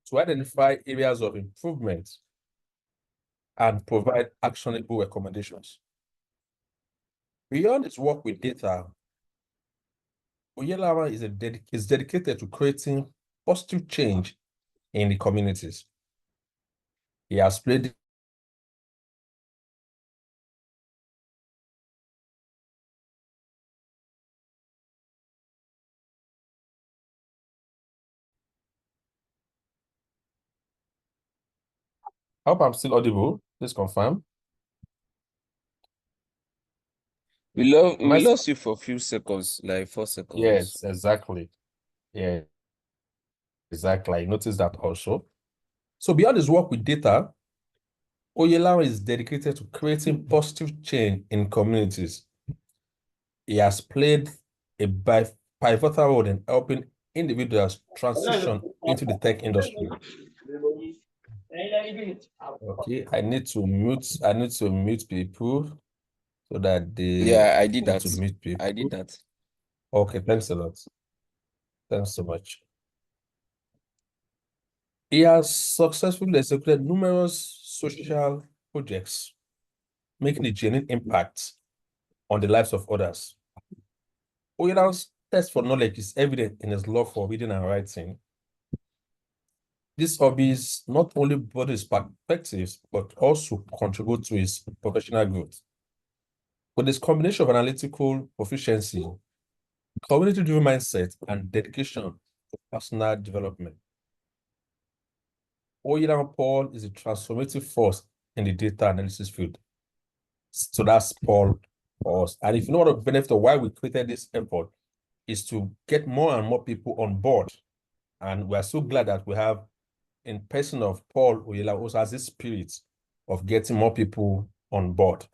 to identify areas of improvement and provide actionable recommendations. Beyond its work with data, Oyelawa is dedicated to creating positive change in the communities. He has played I hope I'm still audible. Please confirm. We lost you for a few seconds, like 4 seconds. Yes, exactly. Yeah, exactly. I noticed that also. So beyond his work with data, Oyelawa is dedicated to creating positive change in communities. He has played a pivotal role in helping individuals transition into the tech industry. Okay, I need to mute people so that they Yeah, I did need that. to mute people. I did that. Okay, thanks a lot. Thanks so much. He has successfully executed numerous social projects, making a genuine impact on the lives of others. Oyela's thirst for knowledge is evident in his love for reading and writing. These hobbies not only broaden his perspectives, but also contribute to his professional growth. With this combination of analytical proficiency, community-driven mindset, and dedication to personal development, Oyedan Paul is a transformative force in the data analysis field. So that's Paul for us. And if you know what the benefit of why we created this effort is to get more and more people on board. And we're so glad that we have in person of Paul Oyela also has this spirit of getting more people on board.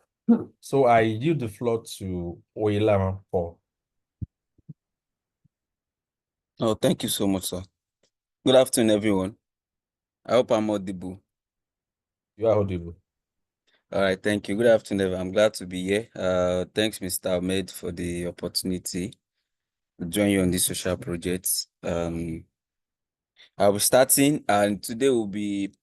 So I yield the floor to Oyela Paul. Oh, thank you so much, sir. Good afternoon, everyone. I hope I'm audible. You are audible. All right, thank you. Good afternoon, everyone. I'm glad to be here. Thanks, Mr. Ahmed, for the opportunity to join you on this social project. I'll be starting, and today we'll be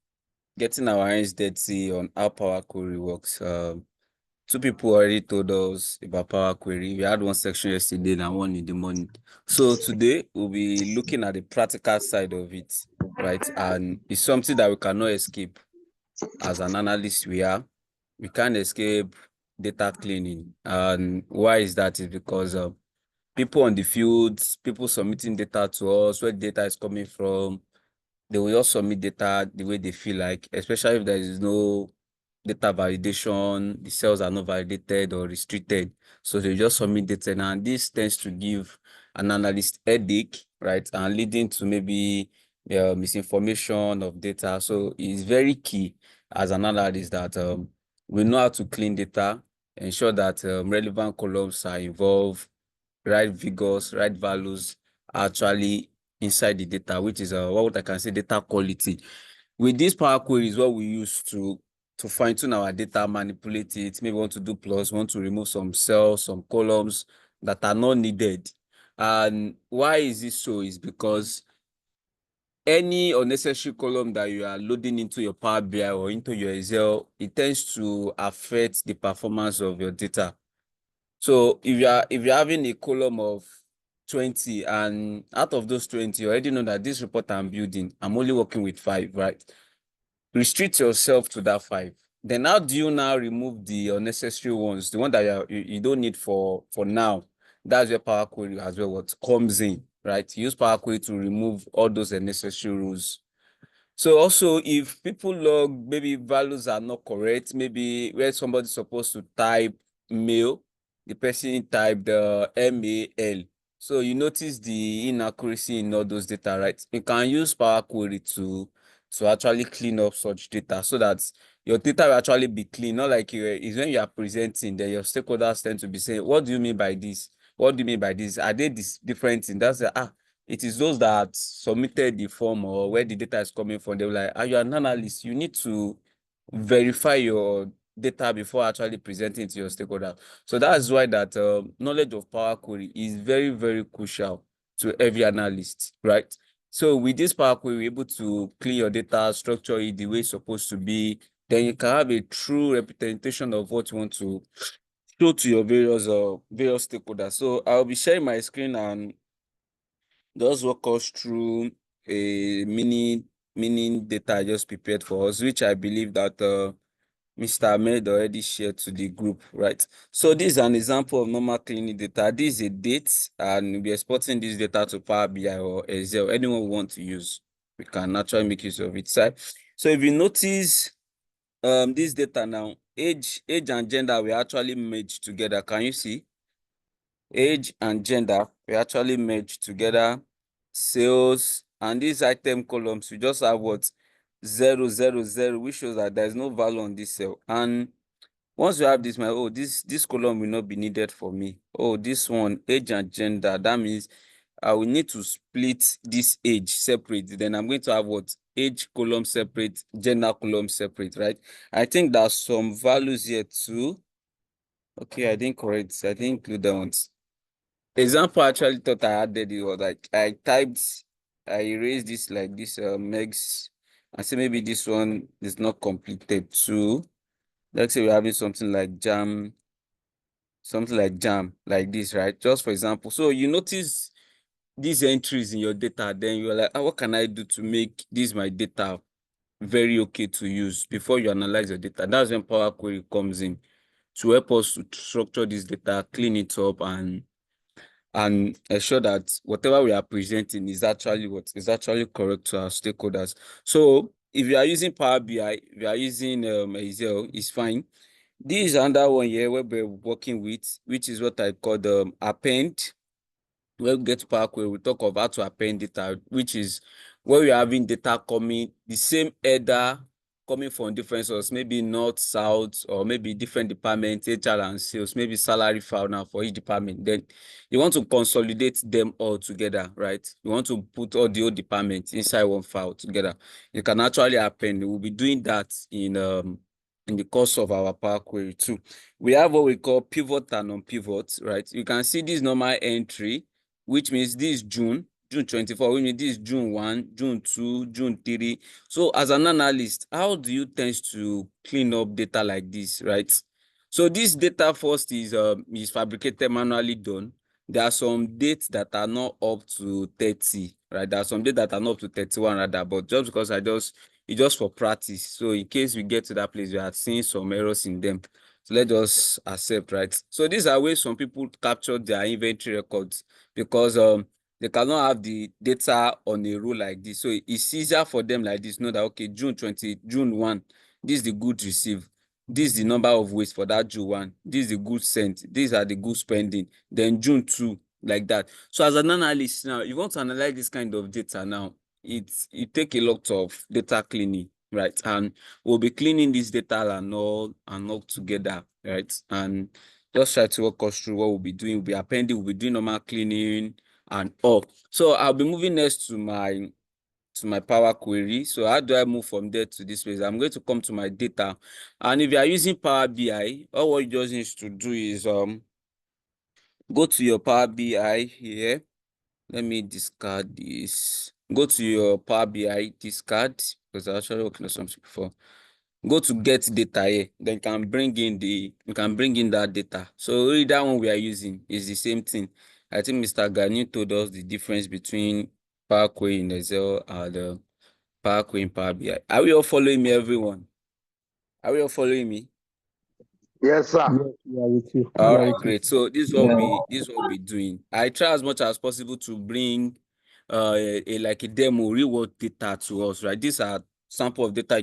getting our hands dirty on how Power Query works. Two people already told us about Power Query. We had one section yesterday and one in the morning. So today we'll be looking at the practical side of it, right? And it's something that we cannot escape as an analyst. We can't escape data cleaning. And why is that? Is because people on the fields, people submitting data to us, where data is coming from, they will just submit data the way they feel like, especially if there is no data validation, the cells are not validated or restricted. So they just submit data, and this tends to give an analyst headache, right? And leading to maybe misinformation of data. So it's very key as an analyst that we know how to clean data, ensure that relevant columns are involved, right figures, right values are actually inside the data, which is what I can say data quality. With this Power Query is what we use to fine tune our data, manipulate it. Maybe we want to do plus, want to remove some cells, some columns that are not needed. And why is this so? Is because any unnecessary column that you are loading into your Power BI or into your Excel, it tends to affect the performance of your data. So if you're having a column of 20 and out of those 20, you already know that this report I'm building, I'm only working with 5, right? Restrict yourself to that 5. Then how do you now remove the unnecessary ones, the one that you don't need for now? That's where Power Query as well what comes in, right? Use Power Query to remove all those unnecessary rules. So also, if people log, maybe values are not correct, maybe where somebody's supposed to type mail, the person typed MAL. So you notice the inaccuracy in all those data, right? You can use Power Query to actually clean up such data so that your data will actually be clean. Not like it's when you are presenting, then your stakeholders tend to be saying, what do you mean by this? What do you mean by this? Are they this different thing? That's it is those that submitted the form or where the data is coming from. They were like, are you an analyst? You need to verify your data before actually presenting to your stakeholder. So that's why that knowledge of Power Query is very, very crucial to every analyst, right? So with this Power Query, we're able to clean your data, structure it the way it's supposed to be. Then you can have a true representation of what you want to show to your various stakeholders. So I'll be sharing my screen and just walk us through a mini data I just prepared for us, which I believe that Mr. Ahmed already shared to the group, right? So this is an example of normal cleaning data. This is a date, and we'll be exporting this data to Power BI or Excel. Anyone we want to use, we can actually make use of it. So if you notice this data now, age and gender we actually merged together. Can you see? Age and gender we actually merged together. Sales and these item columns, we just have what 000, which shows that there is no value on this cell. And once you have this, this column will not be needed for me. Oh, this one, age and gender, that means I will need to split this age separate. Then I'm going to have what? Age column separate, gender column separate, right? I think there's some values here too. Okay, I didn't correct. I didn't include that ones. Example, I actually thought I added it was like I erased this like this megs and say maybe this one is not completed too. Let's say we're having something like jam like this, right? Just for example. So you notice these entries in your data, then you're like, what can I do to make this my data very okay to use before you analyze your data? That's when Power Query comes in to help us to structure this data, clean it up, and ensure that whatever we are presenting is actually correct to our stakeholders. So if you are using Power BI, if you are using Excel, it's fine. This is another one here where we're working with, which is what I call the append. When we get to Power Query, we talk of how to append data, which is where we're having data coming, the same header coming from different sources, maybe north, south, or maybe different departments, HR and sales, maybe salary file now for each department. Then you want to consolidate them all together, right? You want to put all the old departments inside one file together. You can actually append. We'll be doing that in the course of our Power Query too. We have what we call pivot and non-pivot, right? You can see this normal entry, which means this is June 24, which means this is June 1, June 2, June 3. So as an analyst, how do you tend to clean up data like this, right? So this data first is fabricated manually done. There are some dates that are not up to 30, right? There are some dates that are not up to 31 rather, but just because it's just for practice. So in case we get to that place, we are seeing some errors in them. So let us accept, right? So these are ways some people capture their inventory records because they cannot have the data on a row like this. So it's easier for them like this, know that okay, June 1, this is the goods received. This is the number of waste for that June 1. This is the goods sent. These are the goods spending. Then June 2, like that. So as an analyst now, you want to analyze this kind of data now, it take a lot of data cleaning, right? And we'll be cleaning this data and all together, right? And just try to walk us through what we'll be doing. We'll be appending, we'll be doing normal cleaning and all. So I'll be moving next to my Power Query. So how do I move from there to this place? I'm going to come to my data. And if you are using Power BI, all what you just need to do is go to your Power BI here. Let me discard this. Go to your Power BI discard because I actually working on something before. Go to get data here. Then you can bring in that data. So really that one we are using is the same thing. I think Mr. Gani told us the difference between Power Query in Excel and Power Query in Power BI. Are we all following me, everyone? Are we all following me? Yes, sir. Yes, we are with you. All We are right, with you. great. So this is what we'll be doing. I try as much as possible to bring like a demo, real world data to us, right? These are sample of data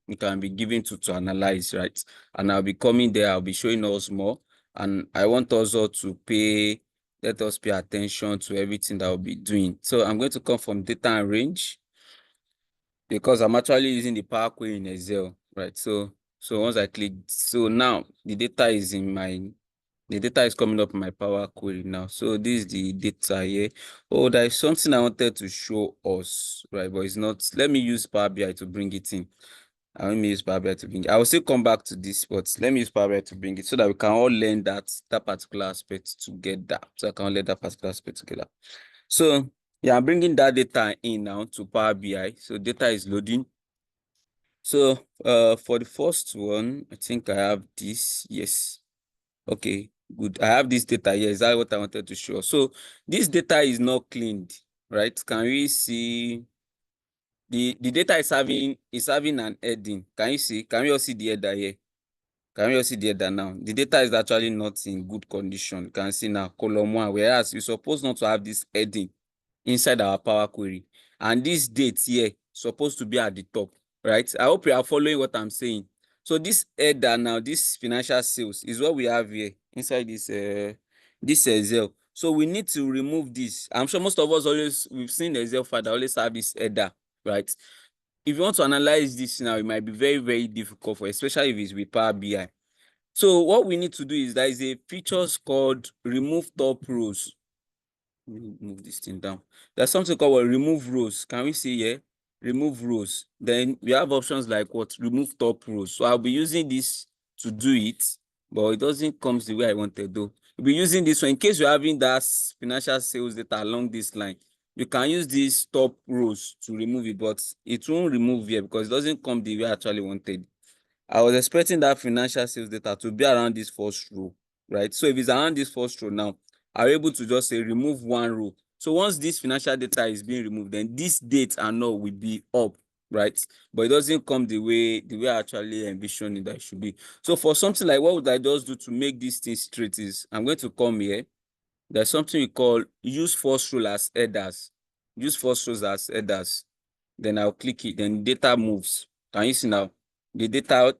you can be given to analyze, right? And I'll be coming there, I'll be showing us more. And I want us all to let us pay attention to everything that I'll be doing. So I'm going to come from data and range because I'm actually using the Power Query in Excel, right? So once I click, so now the data is coming up in my Power Query now. So this is the data here. Oh, there is something I wanted to show us, right? But it's not. Let me use Power BI to bring it in. Let me use Power BI to bring it. I will still come back to this, but let me use Power BI to bring it so that we can all learn that particular aspect together. So I can learn that particular aspect together. So Yeah, I'm bringing that data in now to Power BI. So data is loading. So for the first one, I think I have this. Yes. Okay, good. I have this data here. Is that what I wanted to show? So this data is not cleaned, right? Can we see the data is having an heading? Can you see? Can we all see the header here? Can we all see the header now? The data is actually not in good condition. You can see now column 1, whereas you're supposed not to have this heading inside our Power Query. And this date here supposed to be at the top, right? I hope you are following what I'm saying. So this header now, this financial sales is what we have here inside this Excel. So we need to remove this. I'm sure most of us we've seen the Excel file that always have this header, right? If you want to analyze this now, it might be very, very difficult for, especially if it's with Power BI. So what we need to do is there is a features called remove top rows. Let me move this thing down. There's something called remove rows. Can we see here? Remove rows. Then we have options like what? Remove top rows. So I'll be using this to do it, but it doesn't come the way I wanted though. We'll be using this one in case you're having that financial sales data along this line. You can use these top rows to remove it, but it won't remove here because it doesn't come the way I actually wanted. I was expecting that financial sales data to be around this first row, right? So if it's around this first row now, I'm able to just say remove one row. So once this financial data is being removed, then this date and all will be up, right? But it doesn't come the way I actually envisioned it that it should be. So for something like what would I just do to make this thing straight is I'm going to come here. There's something we call use first row as headers. Use first rows as headers. Then I'll click it. Then data moves. Can you see now? The data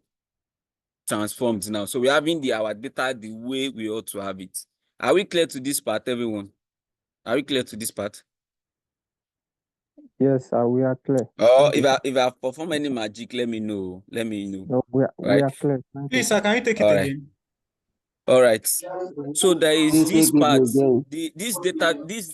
transformed now. So we're having our data the way we ought to have it. Are we clear to this part, everyone? Are we clear to this part? Yes, sir, we are clear. Or Thank you, if I perform any magic, let me know. Let me know. no, we Right? are clear. Thank you, Please, sir, can you take it All right. again? All right. So there is Please this take it part. again.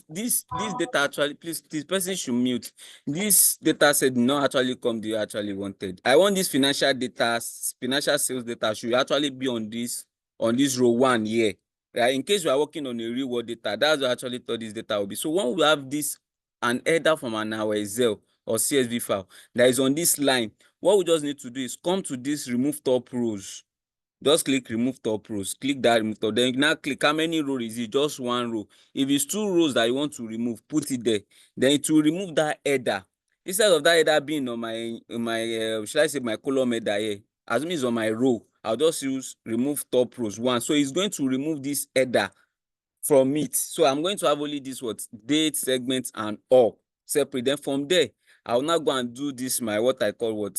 This data actually, please, this person should mute. This data said not actually come the way I actually wanted. I want this financial data, financial sales data should actually be on this row 1 here. Right? In case we are working on a real world data, that's what I actually thought this data will be. So when we have this an header from our Excel or CSV file that is on this line, what we just need to do is come to this remove top rows. Just click remove top rows. Click that remove top. Then you now click how many rows is it? Just one row. If it's 2 rows that you want to remove, put it there. Then it will remove that header. Instead of that header being on my should I say my column header here, assuming it's on my row, I'll just use remove top rows 1. So it's going to remove this header from it. So I'm going to have only this date, segment, and all separate. Then from there, I'll now go and do this what I call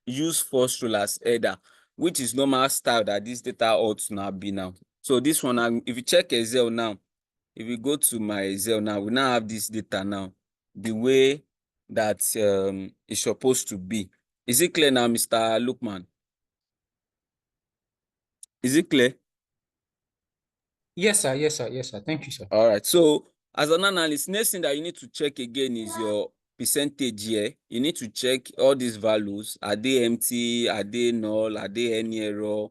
use first row as header, which is normal style that this data ought to now be now. So this one, if you check Excel now, if you go to my Excel now, we now have this data now, the way that it's supposed to be. Is it clear now, Mr. Lukman? Is it clear? Yes, sir. Yes, sir. Yes, sir. Thank you, sir. All right. So as an analyst, next thing that you need to check again is your percentage here. You need to check all these values. Are they empty? Are they null? Are they any error?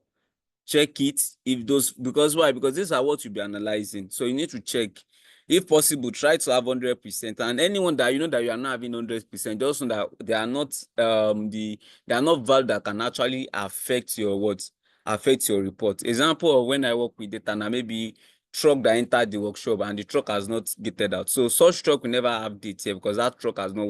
Check it if those, because why? Because these are what you'll be analyzing. So you need to check. If possible, try to have 100%. And anyone that you know that you are not having 100%, just know that they are not they are not value that can actually affect your affect your report. Example of when I work with data now, maybe truck that entered the workshop and the truck has not gated out. So such truck will never have date here because that truck has not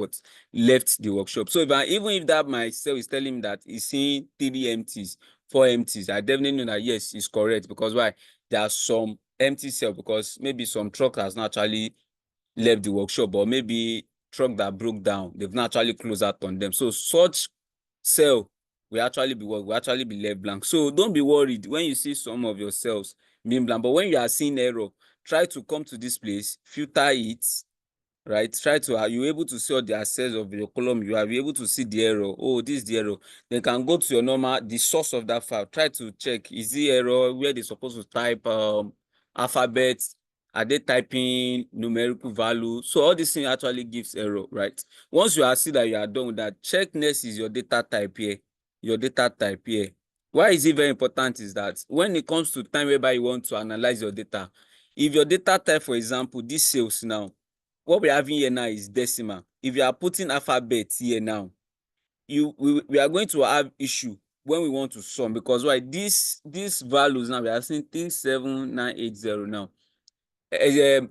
left the workshop. So even if that myself is telling me that he's seeing 3 empties, 4 empties, I definitely know that yes, it's correct. Because why? There are some empty cell because maybe some truck has not actually left the workshop, or maybe truck that broke down, they've not actually closed out on them. So such cell will actually be left blank. So don't be worried when you see some of your cells being blank. But when you are seeing error, try to come to this place, filter it, right? Try to, are you able to see all the access of your column? You are able to see the error. Oh, this is the error. Then can go to your the source of that file. Try to check, is the error where they're supposed to type alphabets? Are they typing numerical value? So all this thing actually gives error, right? Once you see that you are done with that, check next is your data type here. Your data type here. Why is it very important is that when it comes to time whereby you want to analyze your data, if your data type, for example, this sales now, what we're having here now is decimal. If you are putting alphabet here now, we are going to have issue when we want to sum, because why? These values now, we are seeing 37980 now.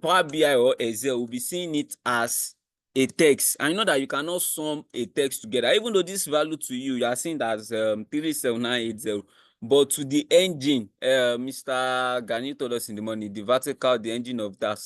Power BI or Excel will be seeing it as a text, and you know that you cannot sum a text together. Even though this value to you are seeing that as 37980, but to the engine, Mr. Gani told us in the morning, the vertical, the engine of that,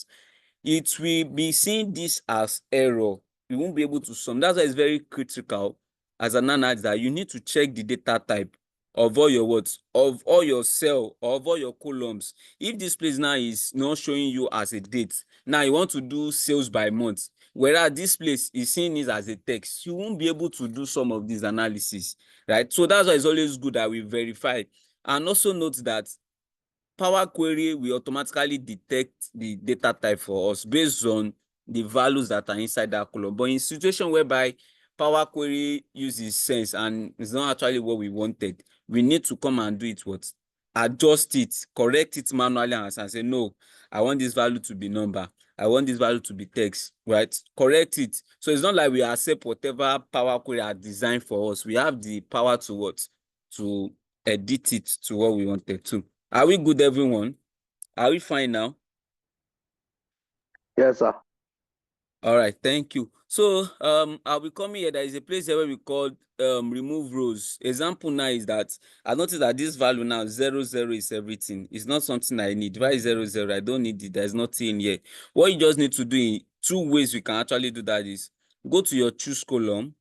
it will be seeing this as error. You won't be able to sum. That's why it's very critical as an analyst that you need to check the data type of all your words, of all your cell, of all your columns. If this place now is not showing you as a date, now you want to do sales by month, whereas this place is seeing it as a text, you won't be able to do some of these analysis, right? So that's why it's always good that we verify. And also note that Power Query will automatically detect the data type for us based on the values that are inside that column. But in situation whereby Power Query uses sense and it's not actually what we wanted, we need to come and do it what? Adjust it, correct it manually and say, no, I want this value to be number. I want this value to be text, right? Correct it. So it's not like we accept whatever Power Query are designed for us. We have the power to what? To edit it to what we wanted to. Are we good, everyone? Are we fine now? Yes, sir. All right, thank you. So I'll be coming here. There is a place here where we call remove rows. Example now is that I noticed that this value now 00 is everything. It's not something I need. Why 00? I don't need it. There's nothing in here. What you just need to do in 2 ways we can actually do that is go to your choose column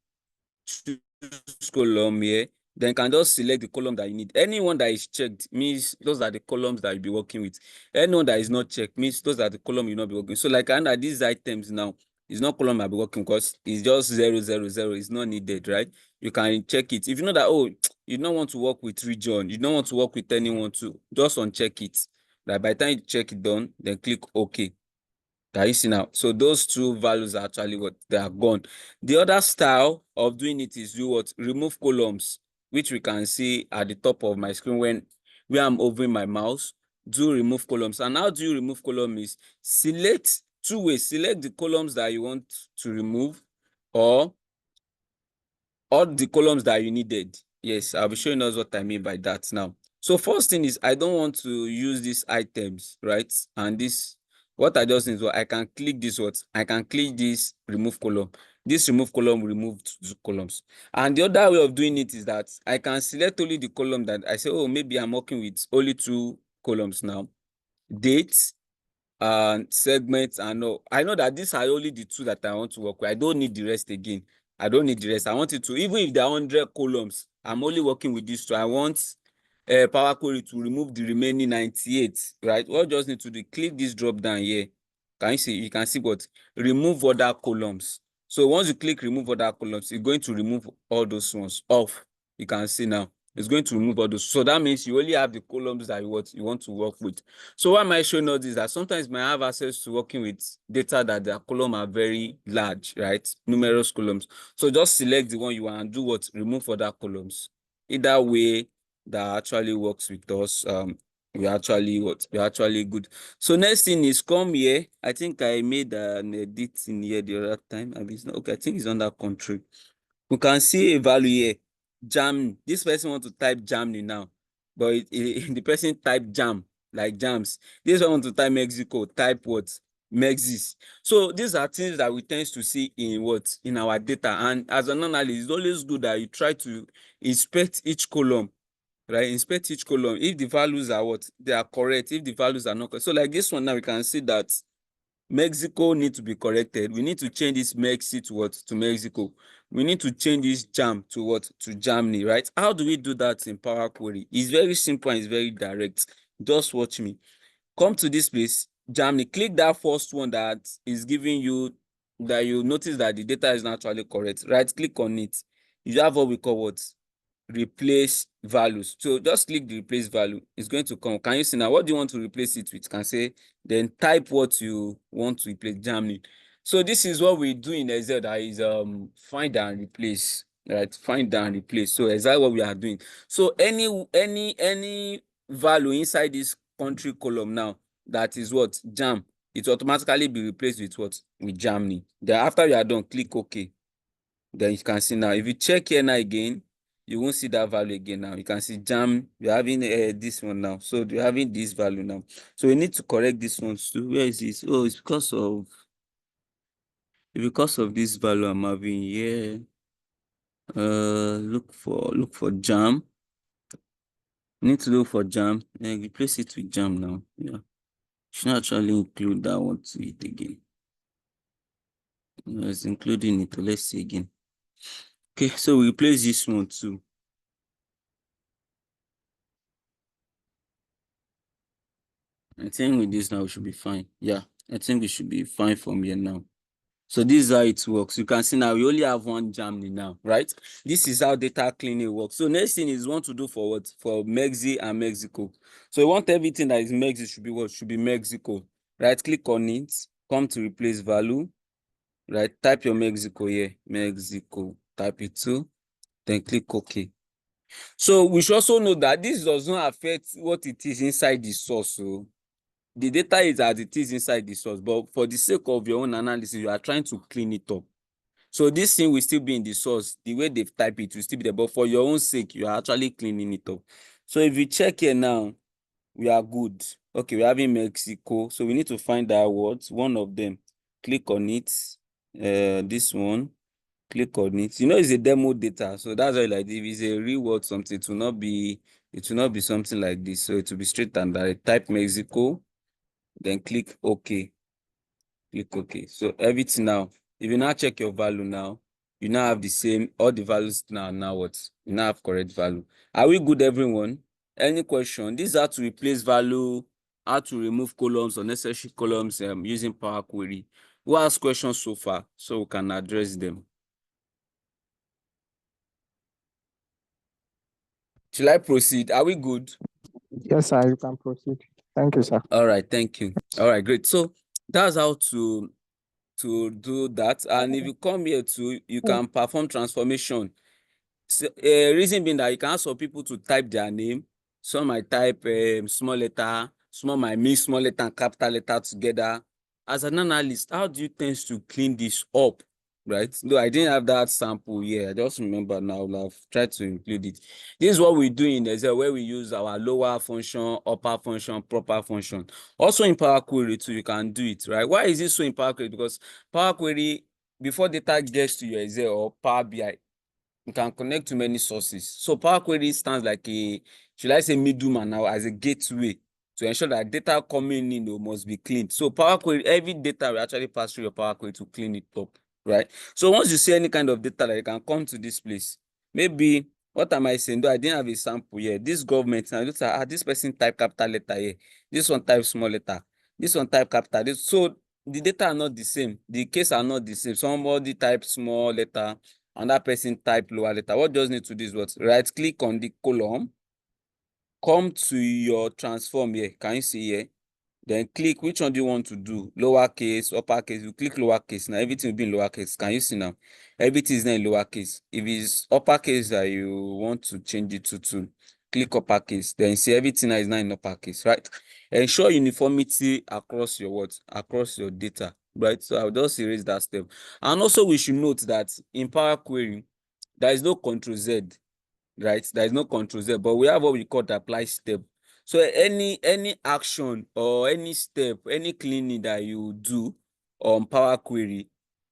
here. Then you can just select the column that you need. Anyone that is checked means those are the columns that you'll be working with. Anyone that is not checked means those are the column you'll not be working. So like under these items now, it's not column I'll be working because it's just 000. It's not needed, right? You can check it. If you know that, oh, you don't want to work with region, you don't want to work with anyone to just uncheck it. Like by the time you check it done, then click OK. Can you see now? So those 2 values are actually what they are gone. The other style of doing it is do what? Remove columns, which we can see at the top of my screen where I'm hovering my mouse. Do remove columns. And how do you remove column is select 2 ways. Select the columns that you want to remove or all the columns that you needed. Yes, I'll be showing us what I mean by that now. So first thing is I don't want to use these items, right? And this, what I just need is what I can click this what? I can click this remove column. This remove column will remove 2 columns. And the other way of doing it is that I can select only the column that I say, oh, maybe I'm working with only 2 columns now. Dates and segments, and I know that these are only the 2 that I want to work with. I don't need the rest again. I don't need the rest. I want it to, even if there are 100 columns, I'm only working with these 2. I want Power Query to remove the remaining 98, right? What you just need to do, click this drop down here. Can you see? You can see what? Remove other columns. So once you click remove other columns, it's going to remove all those ones off. You can see now. It's going to remove all those. So that means you only have the columns that you want to work with. So why am I showing all this? That sometimes you might have access to working with data that their column are very large, right? Numerous columns. So just select the one you want and do what? Remove other columns. Either way that actually works with us. We're actually good. So next thing is come here. I think I made an edit in here the other time. I mean, it's not okay. I think it's under country. We can see a value here. Germany. This person want to type Germany now, but the person type jam like jams. This one want to type Mexico. Type what? Mexis. So these are things that we tend to see in what? In our data. And as an analyst, it's always good that you try to inspect each column. Right, inspect each column. If the values are what? They are correct. If the values are not correct. So like this one now, we can see that Mexico need to be corrected. We need to change this Mexi to what? To Mexico. We need to change this jam to what? To Germany, right? How do we do that in Power Query? It's very simple and it's very direct. Just watch me. Come to this place, Germany. Click that first one that is giving you, that you notice that the data is not actually correct. Right, click on it. You have what we call what? Replace values. So just click the replace value. It's going to come. Can you see now? What do you want to replace it with? You can say, then type what you want to replace. Germany. So this is what we do in Excel, that is find and replace. Right, find and replace. So exactly what we are doing. So any value inside this country column now, that is what? Jam. it will automatically be replaced with what? With Germany. Then after you are done, click OK. Then you can see now, if you check here now again, you won't see that value again now. You can see jam, we're having this one now. So we're having this value now. So we need to correct this one too. Where is this? Oh, it's because of this value I'm having here. Look for jam. Need to look for jam and replace it with jam now. Yeah. Should actually include that one to it again. It's including it. Let's see again. Okay, so we replace this one too. I think with this now we should be fine. Yeah, I think we should be fine from here now. So this is how it works. You can see now we only have one Germany now, right? This is how data cleaning works. So next thing is want to do for what? For Mexico and Mexico. So we want everything that is Mexico should be what? Should be Mexico. Right? Click on it. Come to replace value. Right? Type your Mexico here. Mexico. Type it too. Then click OK. So we should also know that this does not affect what it is inside the source. So the data is as it is inside the source, but for the sake of your own analysis, you are trying to clean it up. So this thing will still be in the source. The way they've typed it will still be there, but for your own sake, you are actually cleaning it up. So if you check here now, we are good. Okay, we're having Mexico. So we need to find that word, one of them. Click on it. This one. Click on it. You know, it's a demo data. So that's why like if it's a real word something, it will not be something like this. So it will be straight and direct. Type Mexico, then click OK. Click OK. So everything now, if you now check your value now, you now have the same, all the values now what? You now have correct value. Are we good, everyone? Any question? This is how to replace value, how to remove columns, unnecessary columns using Power Query. Who has questions so far so we can address them? Shall I proceed? Are we good? Yes, sir, you can proceed. Thank you, sir. All right, thank you. All right, great. So that's how to do that. And if you come here too, you can perform transformation. So, reason being that you can ask for people to type their name. Some might type small letter, some might mix small letter and capital letter together. As an analyst, how do you tend to clean this up? Right? No, I didn't have that sample here. I just remember now. I've tried to include it. This is what we do in Excel, where we use our lower function, upper function, proper function. Also in Power Query too, you can do it, right? Why is it so in Power Query? Because Power Query, before data gets to your Excel or Power BI, you can connect to many sources. So Power Query stands like a, should I say, middleman now, as a gateway to ensure that data coming in must be cleaned. So Power Query, every data will actually pass through your Power Query to clean it up, right? So once you see any kind of data, that you can come to this place. Maybe, what am I saying? Though I didn't have a sample here. This government, now look at this person type capital letter here. This one type small letter. This one type capital. So the data are not the same. The case are not the same. Somebody type small letter, and that person type lower letter. What just need to do is what? Right click on the column, come to your transform here. Can you see here? Then click which one do you want to do? Lowercase, uppercase. You click lowercase. Now everything will be in lowercase. Can you see now? Everything is now in lowercase. If it's uppercase that you want to change it to click uppercase. Then see everything now is now in uppercase, right? Ensure uniformity across your what? Across your data, right? So I'll just erase that step. And also we should note that in Power Query, there is no Control Z, right? There is no Control Z, but we have what we call the apply step. So any action or any step, any cleaning that you do on Power Query,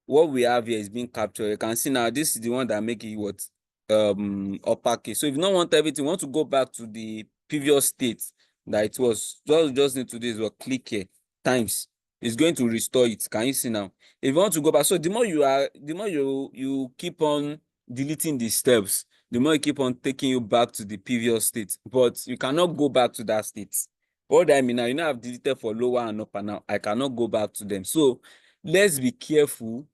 what we have here is being captured. You can see now this is the one that make it what uppercase. So if you don't want everything, you want to go back to the previous state that it was, just need to do is what, click here times. It's going to restore it. Can you see now? If you want to go back, so the more you keep on deleting the steps, the more it keep on taking you back to the previous state, but you cannot go back to that state. What I mean now, you know, I've deleted for lower and upper now. I cannot go back to them. So let's be careful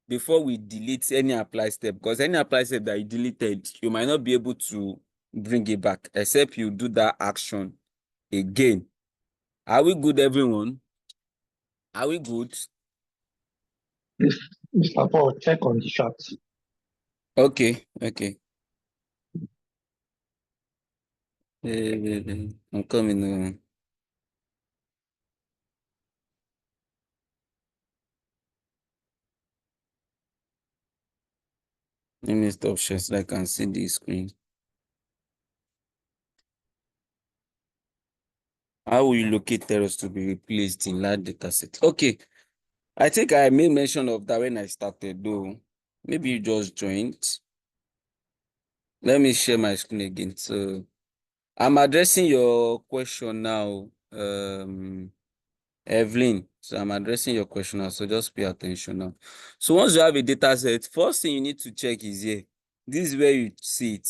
before we delete any apply step, because any apply step that you deleted, you might not be able to bring it back except you do that action again. Are we good, everyone? Are we good? Mr. Paul, check on the chat. Okay. I'm coming. Let me stop share so I can see the screen. How will you locate errors to be replaced in large data set? Okay, I think I made mention of that when I started, though. Maybe you just joined. Let me share my screen again. So I'm addressing your question now, Evelyn. So I'm addressing your question now. So just pay attention now. So once you have a data set, first thing you need to check is here. This is where you see it.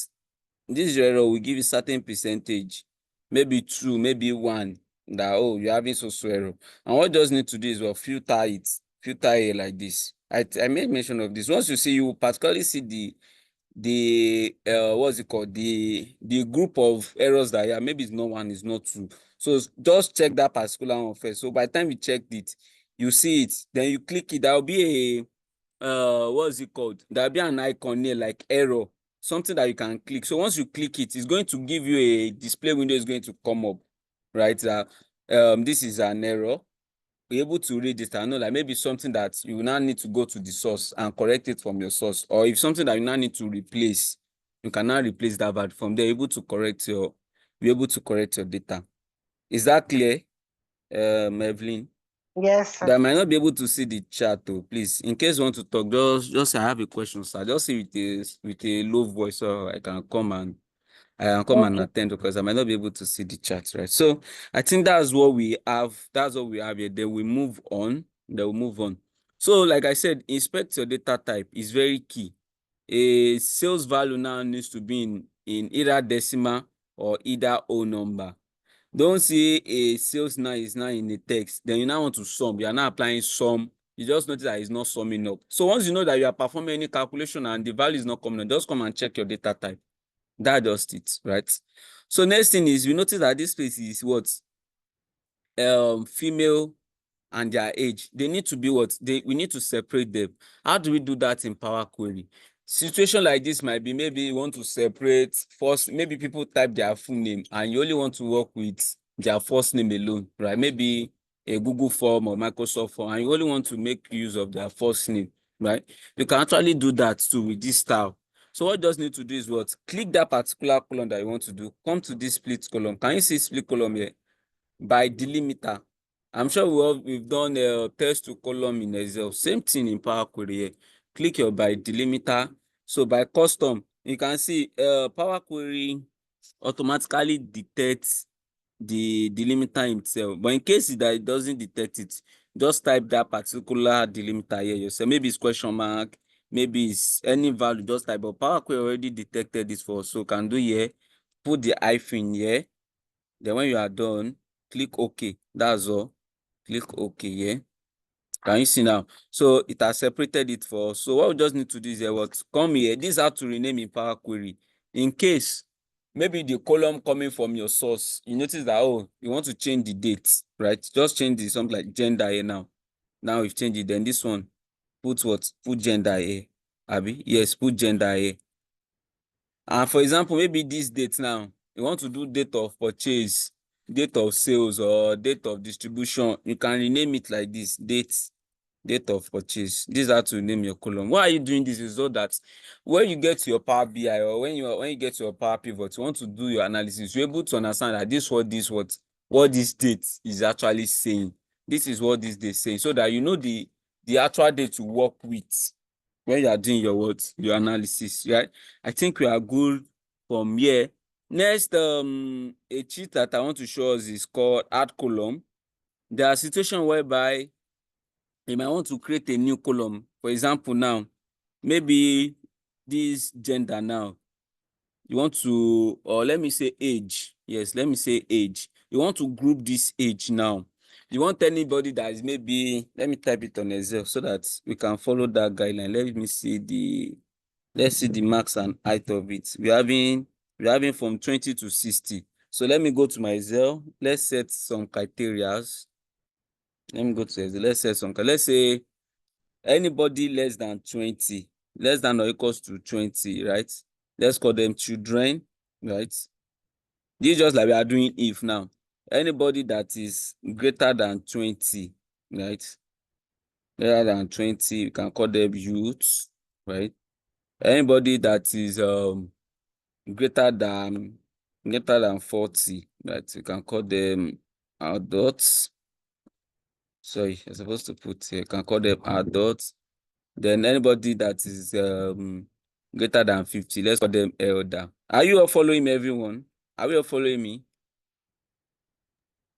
This error will give you certain percentage, maybe 2, maybe 1, that, oh, you're having so error. And what you just need to do is, well, filter it like this. I made mention of this. Once you see, you particularly see what's it called, the group of errors that, yeah, maybe it's not 1, it's not 2. So just check that particular one first. So by the time you checked it, you see it, then you click it. There will be what's it called, there'll be an icon here like error, something that you can click. So once you click it, it's going to give you a display window, is going to come up, right? This is an error. Be able to read it and know, like, maybe something that you now need to go to the source and correct it from your source, or if something that you now need to replace, you can now replace that value from there, be able to correct your data. Is that clear, Evelyn? Yes, sir. That I might not be able to see the chat, though. Please, in case you want to talk, just say I have a question, sir. Just say with a low voice, so I can come and Okay. attend, because I might not be able to see the chat, right? So I think that's what we have. That's what we have here. Then we move on. So, like I said, inspect your data type is very key. A sales value now needs to be in either decimal or either whole number. Don't see a sales now is now in a text, then you now want to sum. You are now applying sum. You just notice that it's not summing up. So once you know that you are performing any calculation and the value is not coming, just come and check your data type. That's just it, right? So next thing is, we notice that this place is what? Female and their age. They need to be what? We need to separate them. How do we do that in Power Query? Situation like this might be, maybe you want to separate first, maybe people type their full name and you only want to work with their first name alone, right? Maybe a Google form or Microsoft form, and you only want to make use of their first name, right? You can actually do that too with this style. So what you just need to do is what? Click that particular column that you want to do. Come to this split column. Can you see split column here? By delimiter. I'm sure we've done a text to column in Excel. Same thing in Power Query here. Click your by delimiter. So by custom, you can see Power Query automatically detects the delimiter itself. But in case that it doesn't detect it, just type that particular delimiter here yourself. Maybe it's question mark, maybe it's any value, just type. But Power Query already detected this for us, so can do here. Put the hyphen here. Then when you are done, click OK. That's all. Click OK here. Can you see now? So it has separated it for us. So what we just need to do is what? Come here. This is how to rename in Power Query. In case maybe the column coming from your source, you notice that, oh, you want to change the date, right? Just change the something like gender here now. Now we've changed it. Then this one, put what? Put gender here. Abi? Yes, put gender here. And for example, maybe this date now, you want to do date of purchase, date of sales, or date of distribution. You can rename it like this: date of purchase. This is how to name your column. Why are you doing this? Is so that when you get to your Power BI, or when you get to your Power Pivot, you want to do your analysis, you're able to understand that what this date is actually saying. This is what this date is saying, so that you know the actual date to work with when you are doing your analysis, right? I think we are good from here. Next, a cheat that I want to show us is called add column. There are situations whereby you might want to create a new column. For example, now, maybe this gender now, you want to, or let me say age. Yes, let me say age. You want to group this age now. You want anybody that is, maybe, let me type it on Excel so that we can follow that guideline. Let's see the max and height of it. We're having from 20 to 60. So let me go to my Excel. Let's set some criterias. Let me go to Excel. Let's say anybody less than 20, less than or equals to 20, right? Let's call them children, right? This is just like we are doing if now. Anybody that is greater than 20, right? Greater than 20, you can call them youth, right? Anybody that is greater than 40, right? You can call them adults. Sorry, you're supposed to put here, you can call them adults. Then anybody that is greater than 50, let's call them elder. Are you all following me, everyone? Are we all following me?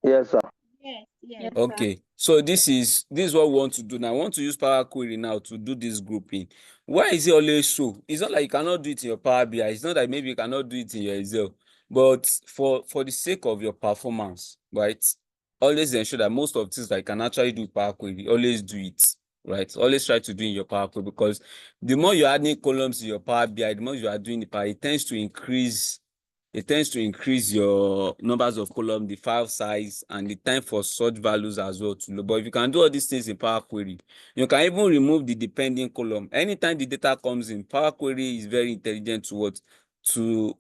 Yes, sir. Yes, Okay, so this is what we want to do now. I want to use Power Query now to do this grouping. Why is it always so? It's not like you cannot do it in your Power BI. It's not like maybe you cannot do it in your Excel. But for the sake of your performance, right? Always ensure that most of things that you can actually do with Power Query, always do it, right? Always try to do in your Power Query, because the more you're adding columns in your Power BI, the more you are doing the Power, it tends to increase your numbers of columns, the file size, and the time for search values as well to load. But if you can do all these things in Power Query, you can even remove the depending column. Anytime the data comes in, Power Query is very intelligent to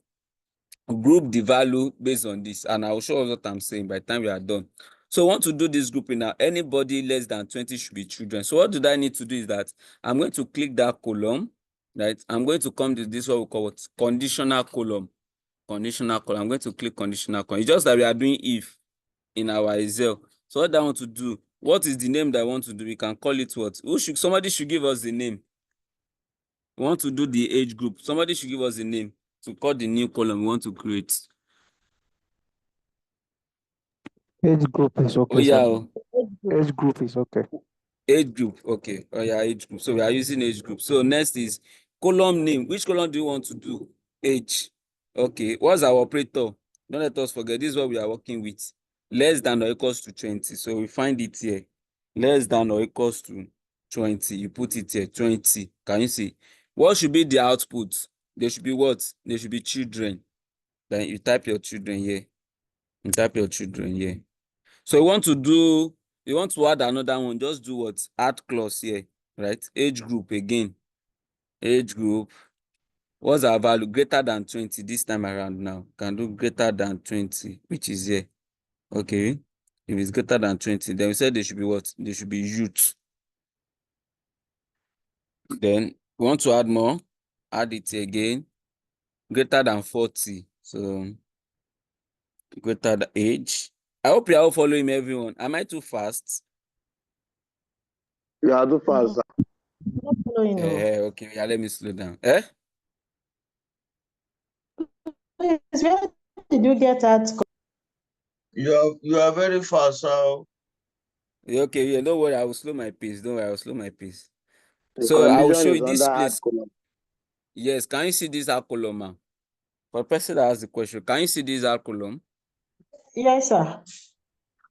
group the value based on this. And I will show you what I'm saying by the time we are done. So I want to do this grouping now. Anybody less than 20 should be children. So what do I need to do is that I'm going to click that column, right? I'm going to come to this, what we call what? Conditional column. Conditional column. I'm going to click conditional column. It's just that we are doing if in our Excel. So what I want to do, what is the name that I want to do? We can call it what? Somebody should give us the name. We want to do the age group. Somebody should give us the name to call the new column we want to create. Age group is okay, Oh yeah, sir. Age group is okay. age group. Okay. Oh yeah, age group. So we are using age group. So next is column name. Which column do you want to do? Age. Okay. What's our operator? Don't let us forget. This is what we are working with. Less than or equals to 20. So we find it here. Less than or equals to 20. You put it here. 20. Can you see? What should be the output? There should be what? There should be children. Then you type your children here. You type your children here. So you want to add another one, just do what? Add clause here, right? Age group again. Age group. What's our value? Greater than 20 this time around now. Can do greater than 20, which is here. Okay. If it's greater than 20, then we said they should be what? They should be youth. Then we want to add more. Add it again. Greater than 40. So greater than age. I hope you are all following me, everyone. Am I too fast? You are too fast, sir. Okay, yeah, let me slow down. Eh? Where did you get that? You are very fast, sir. Okay, yeah, don't worry, I will slow my pace. Don't worry, I will slow my pace. The So I will condition show is you this under add place. column. Yes, can you see this R column, man? For the person that has the question, can you see this R column? Yes, sir.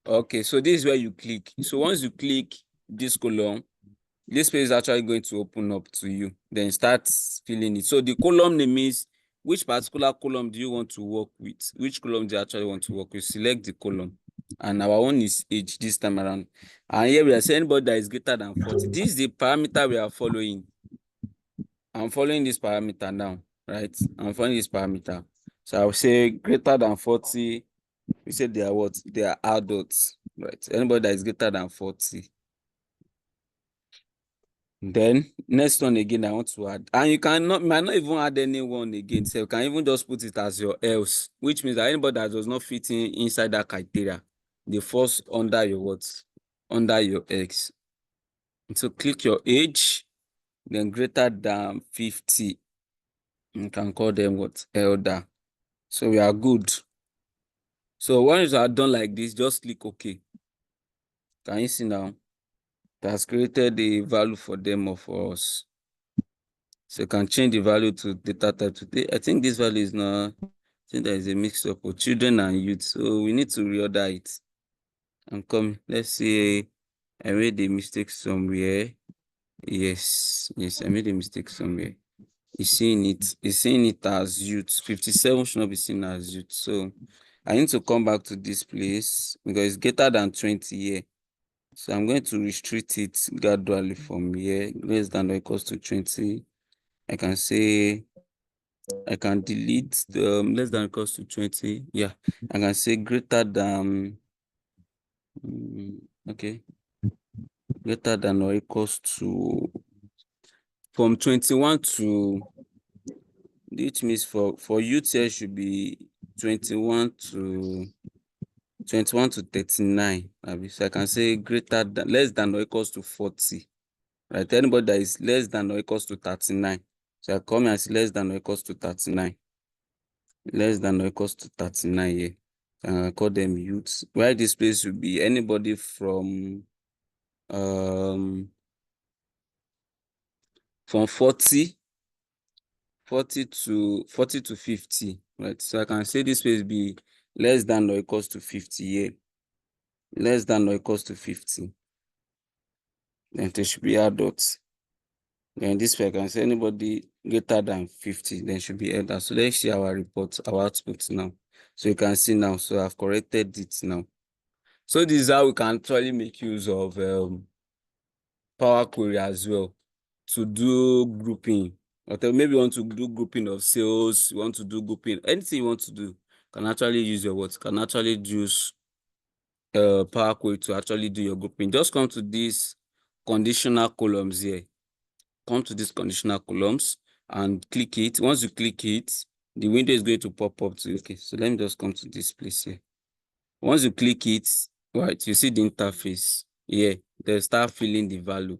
Okay, so this is where you click. So once you click this column, this page is actually going to open up to you. Then start filling it. So the column name is which particular column do you want to work with? Which column do you actually want to work with? Select the column. And our own is age this time around. And here we are saying anybody that is greater than 40. This is the parameter we are following. I'm following this parameter now, right? I'm following this parameter. So I will say greater than 40. We say they are what? They are adults, right? Anybody that is greater than 40. Then next one again, I want to add, and you might not even add anyone again. So you can even just put it as your else, which means that anybody that does not fit inside that criteria, they fall under your what? Under your X. So click your age, then greater than 50. You can call them what? Elder. So we are good. So once you are done like this, just click OK. Can you see now? It has created a value for them or for us. So you can change the value to data type today. I think this value is not, I think there is a mix up of children and youth. So we need to reorder it. And come, let's see, I made a mistake somewhere. Yes, I made a mistake somewhere. It's seeing it as youth. 57 should not be seen as youth. So I need to come back to this place because it's greater than 20 here. So I'm going to restrict it gradually from here, less than or equals to 20. I can say, I can delete the less than or equals to 20. Yeah, I can say greater than, okay, greater than or equals to, from 21 to which means for youth here should be 21 to 39. So I can say less than or equals to 40. Right? Anybody that is less than or equals to 39. So I come here as less than or equals to 39. Less than or equals to 39 here. I call them youths. Why this place should be anybody from 40 to 50, right? So I can say this place be less than or equals to 50 here. Less than or equals to 50. Then they should be adults. Then this way I can say anybody greater than 50, then should be elder. So let's see our report, our output now. So you can see now, so I've corrected it now. So this is how we can actually make use of Power Query as well to do grouping. Or maybe you want to do grouping of sales, you want to do grouping, anything you want to do, can actually use your what? Can actually use Power Query to actually do your grouping. Just come to these conditional columns here. Come to these conditional columns and click it. Once you click it, the window is going to pop up to you. Okay, so let me just come to this place here. Once you click it, right, you see the interface here. They start filling the value.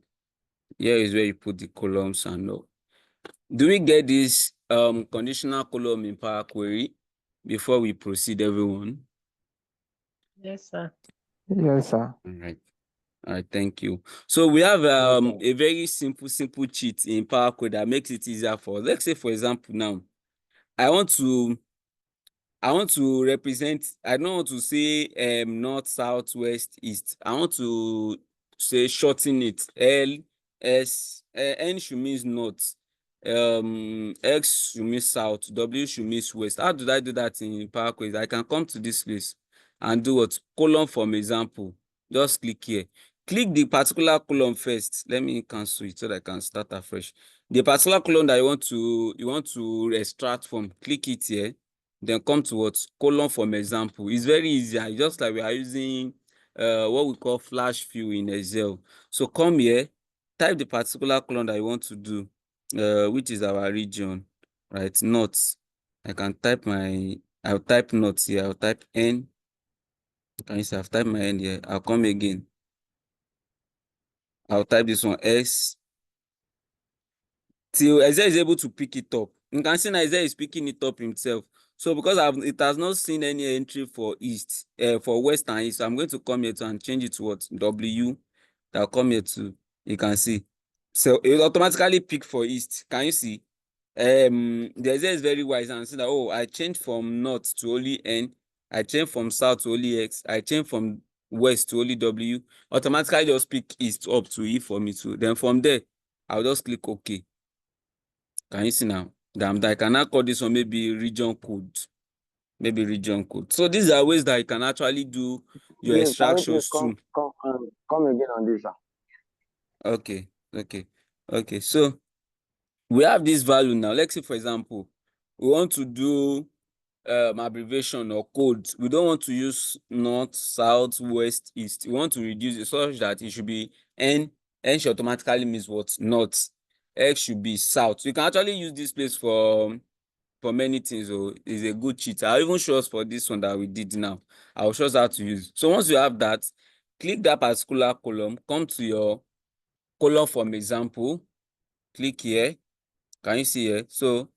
Here is where you put the columns and all. Do we get this conditional column in Power Query before we proceed, everyone? Yes, sir. Yes, sir. All right. All right, thank you. So we have a very simple cheat in Power Query that makes it easier for us. Let's say, for example, now I want to represent, I don't want to say north, south, west, east. I want to say shorten it. N should mean north, X should mean south, W should mean west. How do I do that in Power Query? I can come to this place and do what? Column from example. Just click here. Click the particular column first. Let me cancel it so that I can start afresh. The particular column that you want to extract from, click it here. Then come to what? Column from example. It's very easy. Just like we are using what we call flash fill in Excel. So come here, type the particular column that you want to do, which is our region, right? North. I'll type north here. I'll type N. Can you see I've typed my N here? I'll come again. I'll type this one S. Till Excel is able to pick it up. You can see now Excel is picking it up himself. So because it has not seen any entry for east, for west and east, so I'm going to come here to and change it to what? W. I'll come here to, you can see. So it will automatically pick for east. Can you see? The Excel is very wise and see that, oh, I changed from north to only N. I changed from south to only X. I changed from west to only W. Automatically just pick east up to E for me too. Then from there, I'll just click OK. Can you see now? I can now call this one maybe region code. Maybe region code. So these are ways that you can actually do your extractions too. Come again on this, sir. Okay. So we have this value now. Let's say, for example, we want to do abbreviation or code. We don't want to use north, south, west, east. We want to reduce it such that it should be N. N should automatically means what? North. X should be south. You can actually use this place for many things. So it's a good cheat. I'll even show us for this one that we did now. I'll show us how to use. So once you have that, click that particular column, come to your column from example, click here. Can you see here? So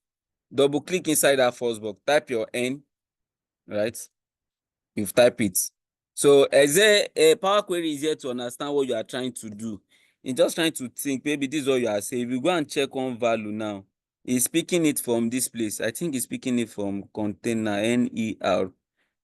double click inside that first box, type your N, right? You've typed it. So Excel, Power Query is here to understand what you are trying to do. It's just trying to think, maybe this is what you are saying. If you go and check one value now, it's picking it from this place. I think it's picking it from container, NER.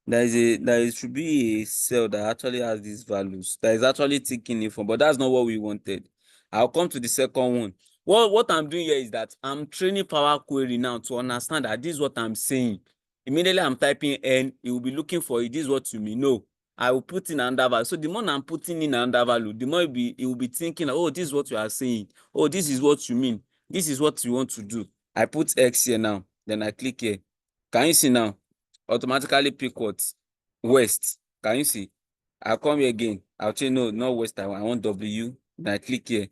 There should be a cell that actually has these values that is actually taking it from, but that's not what we wanted. I'll come to the second one. What I'm doing here is that I'm training Power Query now to understand that this is what I'm saying. Immediately I'm typing N, it will be looking for it. This is what you mean. No, I will put in another value. So the more I'm putting in another value, the more it will be thinking, oh, this is what you are saying. Oh, this is what you mean. This is what you want to do. I put X here now. Then I click here. Can you see now? Automatically pick what? West. Can you see? I'll come here again. I'll change, no, not west. I want W. Then I click here.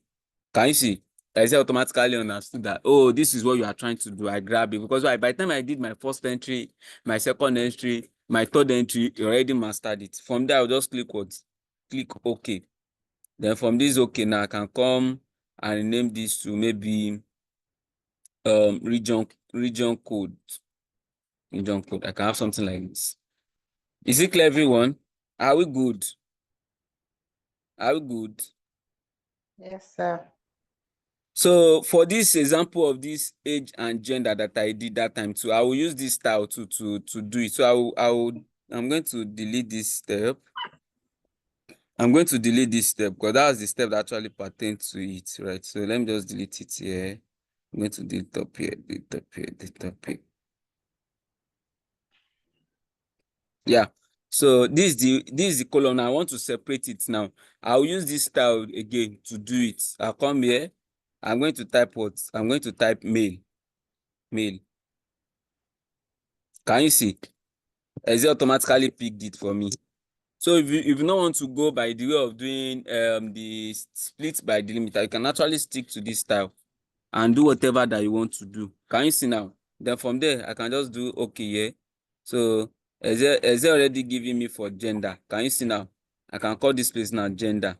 Can you see? I said automatically understood that, oh, this is what you are trying to do. I grab it because by the time I did my first entry, my second entry, my third entry, you already mastered it. From there, I'll just click what? Click OK. Then from this OK, now I can come and name this to maybe region code. Region code. I can have something like this. Is it clear, everyone? Are we good? Are we good? Yes, sir. So for this example of this age and gender that I did that time too, I will use this style to do it. So I'm going to delete this step. I'm going to delete this step because that's the step that actually pertains to it, right? So let me just delete it here. I'm going to delete up here, delete up here, delete up here. Yeah. So this is the column. I want to separate it now. I'll use this style again to do it. I'll come here. I'm going to type what? I'm going to type male. Male. Can you see? Has it automatically picked it for me? So if you don't want to go by the way of doing the split by delimiter, you can actually stick to this style and do whatever that you want to do. Can you see now? Then from there, I can just do okay here. So is it already giving me for gender? Can you see now? I can call this place now gender.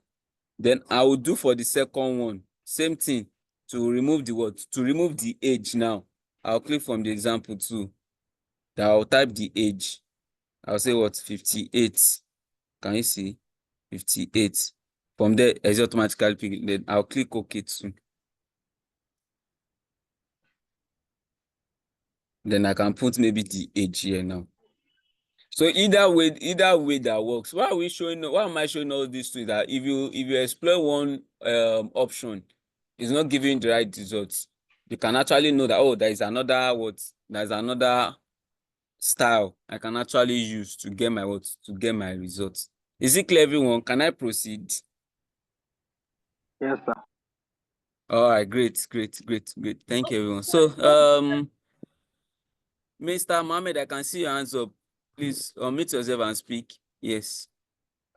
Then I will do for the second one, same thing, to remove the what? To remove the age now. I'll click from the example too. Then I'll type the age. I'll say what? 58. Can you see? 58. From there, it's automatically picked. Then I'll click OK too. Then I can put maybe the age here now. So either way that works. Why are we showing? Why am I showing all these things? That if you explore one option, it's not giving the right results. You can actually know that, oh, there is another what? There's another style I can actually use to get my what? To get my results. Is it clear, everyone? Can I proceed? Yes, sir. All right, great. Thank you, everyone. So, Mr. Mohammed, I can see your hands up. Please unmute yourself and speak. Yes.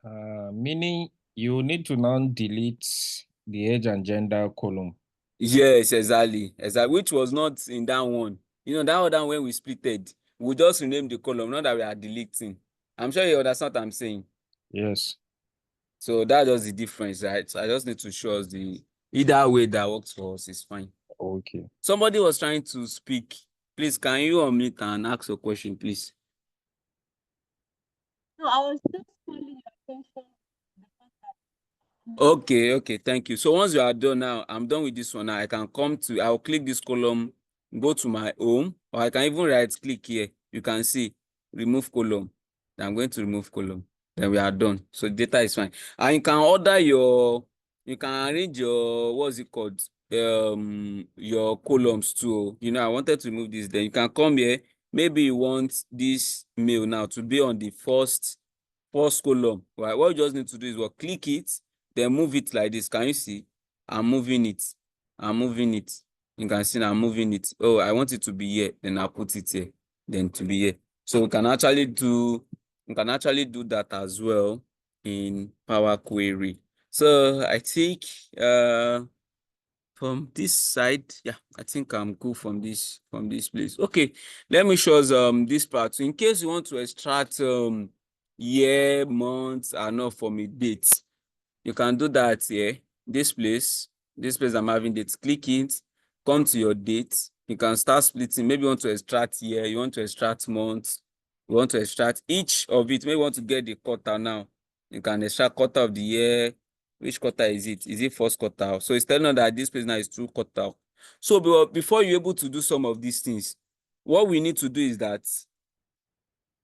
Meaning you need to now delete the age and gender column. Yes, exactly. Which was not in that one. You know, that other when we splitted, we just rename the column, not that we are deleting. I'm sure you understand what I'm saying. Yes. So that's just the difference, right? So I just need to show us the either way that works for us is fine. Okay. Somebody was trying to speak. Please, can you unmute and ask a question, please? No, I was just calling your attention. Okay, thank you. So once you are done now, I'm done with this one now. I'll click this column, go to my home, or I can even right click here. You can see remove column. I'm going to remove column. Then we are done. So data is fine. And you can arrange your, what's it called? Your columns too. You know, I wanted to remove this. Then you can come here. Maybe you want this mail now to be on the first column. Right? What you just need to do is click it. Then move it like this. Can you see? I'm moving it. You can see I'm moving it. Oh, I want it to be here. Then I'll put it here. Then to be here. So we can actually do that as well in Power Query. So I think from this side, yeah, I think I'm good from this place. Okay, let me show us this part. So in case you want to extract year, month, and not from a date, you can do that here. This place I'm having dates. Click it, come to your date. You can start splitting. Maybe you want to extract year, you want to extract month, you want to extract each of it. Maybe you want to get the quarter now. You can extract quarter of the year. Which quarter is it? Is it first quarter? So it's telling us that this place now is true quarter. So before you're able to do some of these things, what we need to do is that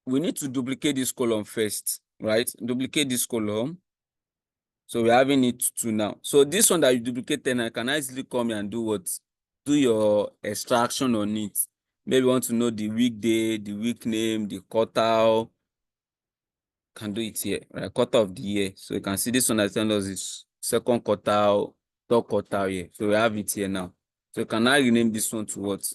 we need to duplicate this column first, right? Duplicate this column. So we're having it to now. So this one that you duplicated, I can easily come here and do what? Do your extraction on it. Maybe you want to know the weekday, the week name, the quarter. Can do it here, right? Quarter of the year. So you can see this one that tells us is second quarter, third quarter here. So we have it here now. So you can now rename this one to what?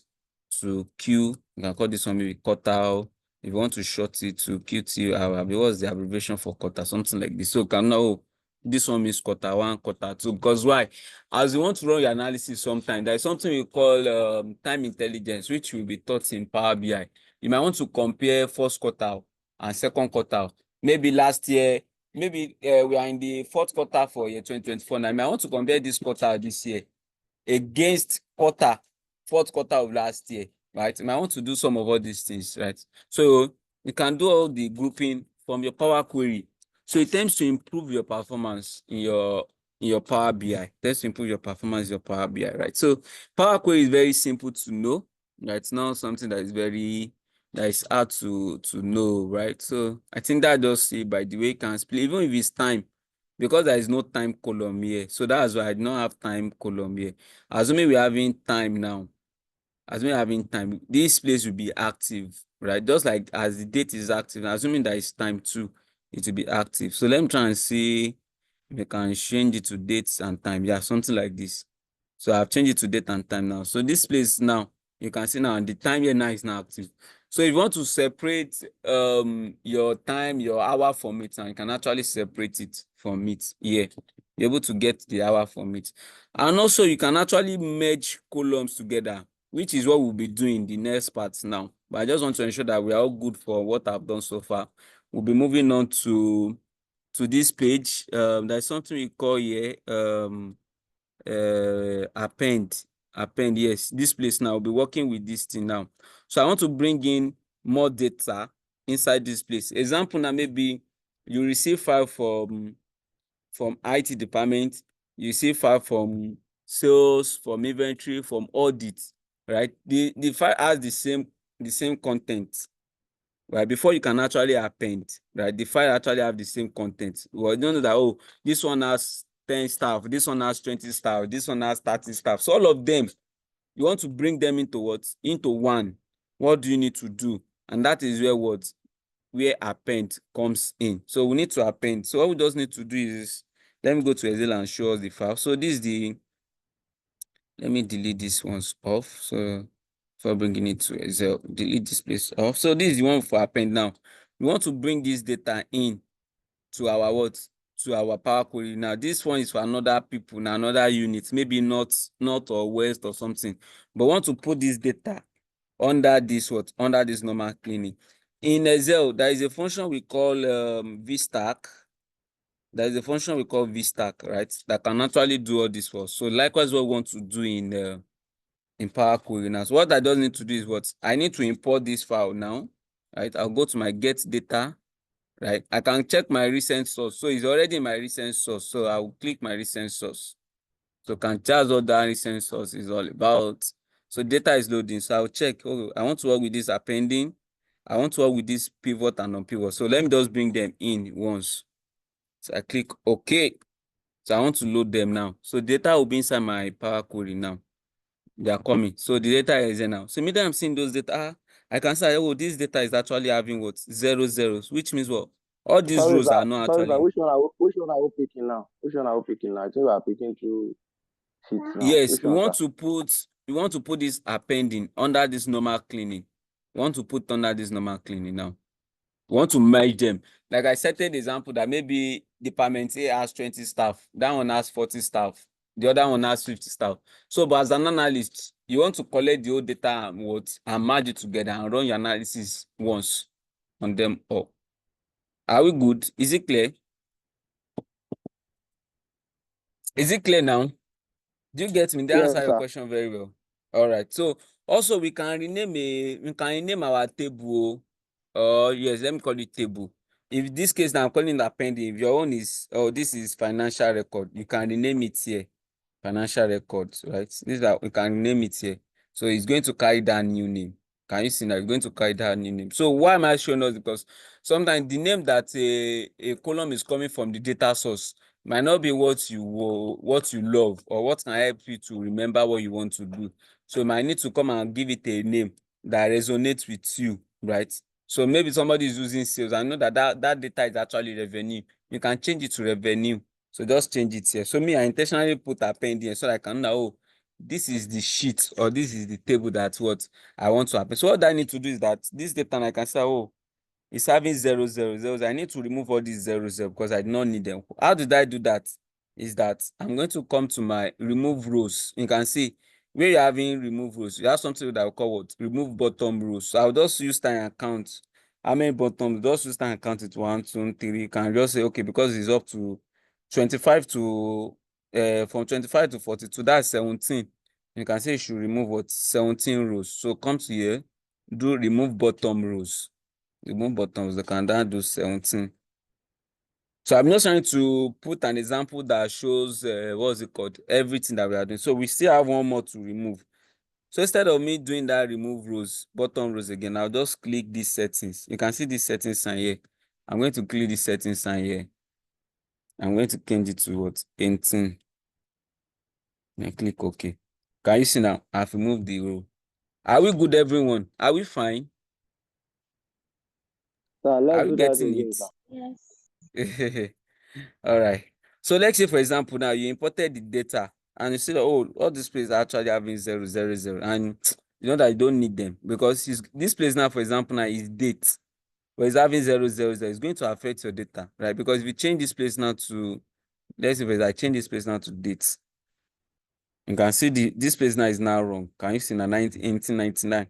To Q. You can call this one maybe quarter. If you want to short it to QT, what's the abbreviation for quarter? Something like this. So you can now This one means quarter one, quarter two. Because why? As you want to run your analysis sometime, there is something we call time intelligence, which will be taught in Power BI. You might want to compare first quarter and second quarter. Maybe last year, maybe we are in the fourth quarter for year 2024. Now, you might want to compare this quarter this year against fourth quarter of last year, right? You might want to do some of all these things, right? So you can do all the grouping from your Power Query. So it tends to improve your performance in your Power BI. It tends to improve your performance in your Power BI, right? So Power Query is very simple to know, right? It's not something that is hard to know, right? So I think that just see by the way you can split, even if it's time, because there is no time column here. So that's why I do not have time column here. Assuming we're having time now, this place will be active, right? Just like as the date is active, assuming there is time too, it will be active. So let me try and see if I can change it to dates and time. Yeah, something like this. So I've changed it to date and time now. So this place now, you can see now the time here now is now active. So if you want to separate your time, your hour from it, and you can actually separate it from it here. You're able to get the hour from it. And also you can actually merge columns together, which is what we'll be doing in the next part now. But I just want to ensure that we are all good for what I've done so far. We'll be moving on to this page. There's something we call here append. Yes, this place now will be working with this thing now. So I want to bring in more data inside this place. Example now, maybe you receive file from IT department, you receive file from sales, from inventory, from audit, right? The file has the same content, right? Before you can actually append, right? The file actually have the same content. Well, you don't know that, oh, this one has 10 staff, this one has 20 staff, this one has 30 staff. So all of them, you want to bring them into what? Into one. What do you need to do? And that is where append comes in. So we need to append. So what we just need to do is, let me go to Excel and show us the file. So this is let me delete this ones off. So for bringing it to Excel, delete this place off. So this is the one for append now. We want to bring this data in to our what? To our Power Query. Now this one is for another people, now another unit, maybe not or west or something. But we want to put this data under this what? Under this normal cleaning. In Excel, there is a function we call VStack. There is a function we call VStack, right? That can actually do all this for us. So likewise, what we want to do in Power Query now. So what I just need to do is what? I need to import this file now, right? I'll go to my get data, right? I can check my recent source. So it's already in my recent source. So I will click my recent source. So can charge what that recent source is all about. So data is loading. So I'll check. Oh, I want to work with this appending. I want to work with this pivot and non-pivot. So let me just bring them in once. So I click OK. So I want to load them now. So data will be inside my Power Query now. They are coming. So the data is there now. So immediately I'm seeing those data, I can say, oh, this data is actually having what? 0 zeros, which means what? All these Sorry, rows sir. are not Sorry, sir. actually. Which one are we picking now? Which one are we picking now? I think we are picking two sheets now. Yes, Which we one, want sir? to put this appending under this normal cleaning. We want to put under this normal cleaning now. We want to merge them. Like I set an example that maybe department A has 20 staff, that one has 40 staff, the other one has 50 staff. So, but as an analyst, you want to collect the whole data and merge it together and run your analysis once on them all. Are we good? Is it clear? Is it clear now? Do you get me? They Yes, answer your sir. question very well. All right. So also we can rename our table. Yes, let me call it table. If this case now I'm calling it appending, if your own is this is financial record, you can rename it here. Financial records, right? This is we can name it here. So it's going to carry that new name. Can you see now? It's going to carry that new name. So why am I showing us? Because sometimes the name that a column is coming from the data source might not be what you love or what can help you to remember what you want to do. So you might need to come and give it a name that resonates with you, right? So maybe somebody is using sales. I know that data is actually revenue. You can change it to revenue. So just change it here. So me, I intentionally put append here so that I can know, oh, this is the sheet or this is the table that's what I want to append. So what I need to do is that this data, I can say, oh, is having 0, 0, 0. I need to remove all these 0, 0 because I do not need them. How did I do that? Is that I'm going to come to my remove rows. You can see where you're having remove rows, you have something that I call what? Remove bottom rows. So I'll just use time and count how many bottoms. Just use time and count it 1, 2, 3. You can just say, okay, because it's up to 25 to from 25 to 42, that's 17. You can say you should remove what? 17 rows. So come to here, do remove bottom rows. Remove bottoms, they can then do 17. So I'm just trying to put an example that shows what's it called? Everything that we are doing. So we still have one more to remove. So instead of me doing that remove rows, bottom rows again, I'll just click these settings. You can see this settings sign here. I'm going to click this settings sign here. I'm going to change it to what? 18. And click OK. Can you see now? I've removed the row. Are we good, everyone? Are we fine? Sir, let's Are we do that getting again, it? sir. Yes. All right. So let's say, for example, now you imported the data and you see that, oh, all these places are actually having 0, 0, 0. And you know that you don't need them because this place now, for example, now is date. But it's having 0, 0, 0. It's going to affect your data, right? Because if you change this place now to, let's say, if I change this place now to dates, you can see this place now is now wrong. Can you see now 1899,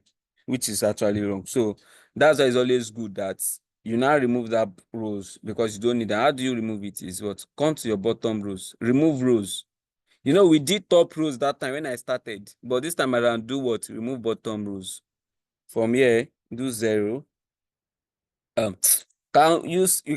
which is actually wrong. So that's why it's always good that you now remove that rows because you don't need that. How do you remove it? Is what? Come to your bottom rows, remove rows. You know, we did top rows that time when I started, but this time around, do what? Remove bottom rows. From here, do 0. You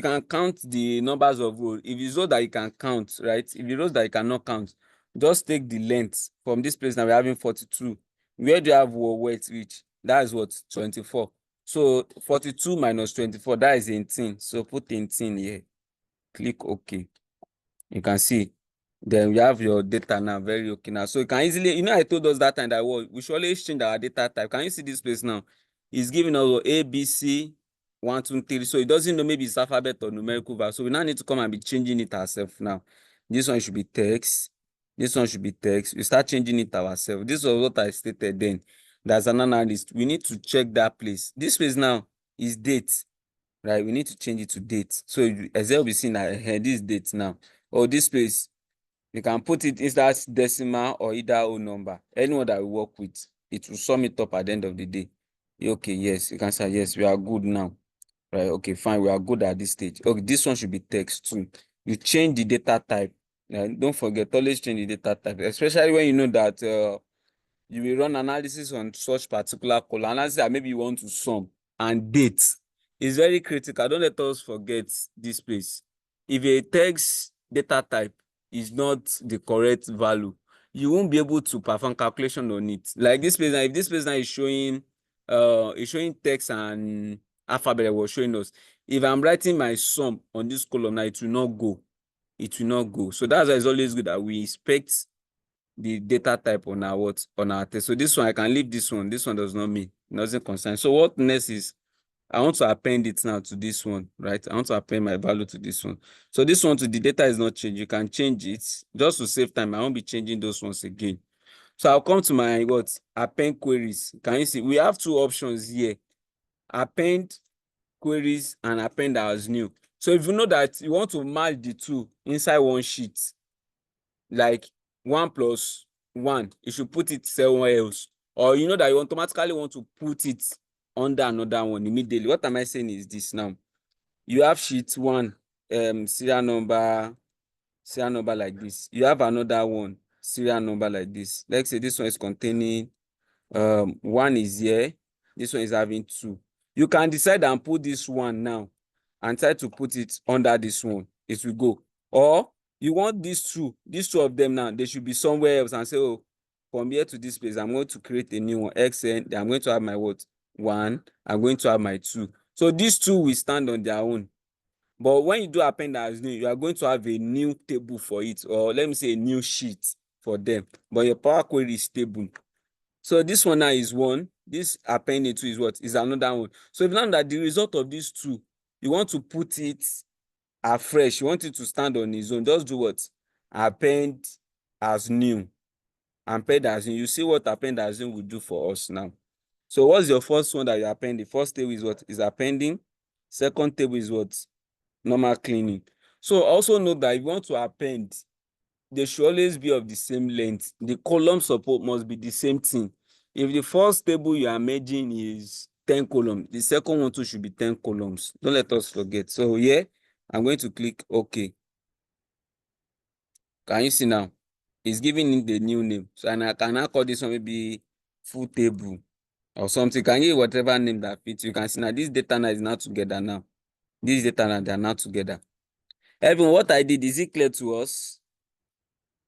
can count the numbers of rows. If it's rows that you can count, right? If it's rows that you cannot count, just take the length from this place. Now we're having 42. Where do you have weight reach? That is what? 24. So 42 minus 24, that is 18. So put 18 here. Click OK. You can see. Then we have your data now, very okay now. So you can easily, you know, I told us that time that we should always change our data type. Can you see this place now? It's giving us A, B, C, 1, 2, 3. So it doesn't know maybe it's alphabet or numerical value. So we now need to come and be changing it ourselves now. This one should be text. This one should be text. We start changing it ourselves. This was what I stated then. There's an analyst. We need to check that place. This place now is date, right? We need to change it to date. So as you'll be seeing that this date now. Or this place, you can put it inside decimal or either whole number. Anyone that we work with, it will sum it up at the end of the day. Okay, yes, you can say, yes, we are good now. Right, okay, fine, we are good at this stage. Okay, this one should be text too. You change the data type. Don't forget, always change the data type, especially when you know that you will run analysis on such particular column. Analysis that maybe you want to sum and date is very critical. Don't let us forget this place. If a text data type is not the correct value, you won't be able to perform calculation on it. Like this place now, if this place now is showing text and alphabet that was showing us. If I'm writing my sum on this column now, it will not go. It will not go. So that's why it's always good that we inspect the data type on our test. So this one, I can leave this one. This one does not mean, it doesn't concern. So what next is, I want to append it now to this one, right? I want to append my value to this one. So this one, to the data is not changed. You can change it just to save time. I won't be changing those ones again. So I'll come to my append queries. Can you see? We have two options here: append queries and append as new. So if you know that you want to merge the two inside one sheet, like 1 plus 1, you should put it somewhere else. Or you know that you automatically want to put it under another one immediately. What am I saying is this now. You have sheet 1, serial number like this. You have another one, serial number like this. Let's say this one is containing 1 is here, this one is having 2. You can decide and put this one now and try to put it under this one. It will go. Or you want these two of them now, they should be somewhere else, and say, oh, from here to this place, I'm going to create a new one, xn, then I'm going to have my 1, I'm going to have my 2. So these two will stand on their own. But when you do append as new, you are going to have a new table for it, or let me say a new sheet for them. But your Power Query is stable. So this one now is 1. This appending to is what? Is another one. So if now that the result of these two, you want to put it afresh, you want it to stand on its own, just do what? Append as new. Append as new. You see what append as new will do for us now. So what's your first one that you append? The first table is what? Is appending. Second table is what? Normal cleaning. So also note that if you want to append, they should always be of the same length. The column support must be the same thing. If the first table you are merging is 10 columns, the second one too should be 10 columns. Don't let us forget. So here, I'm going to click OK. Can you see now? It's giving it the new name. So and I can now call this one maybe full table or something. Can give whatever name that fits. You can see now this data now is now together now. This data now they are now together. Evan, what I did, is it clear to us?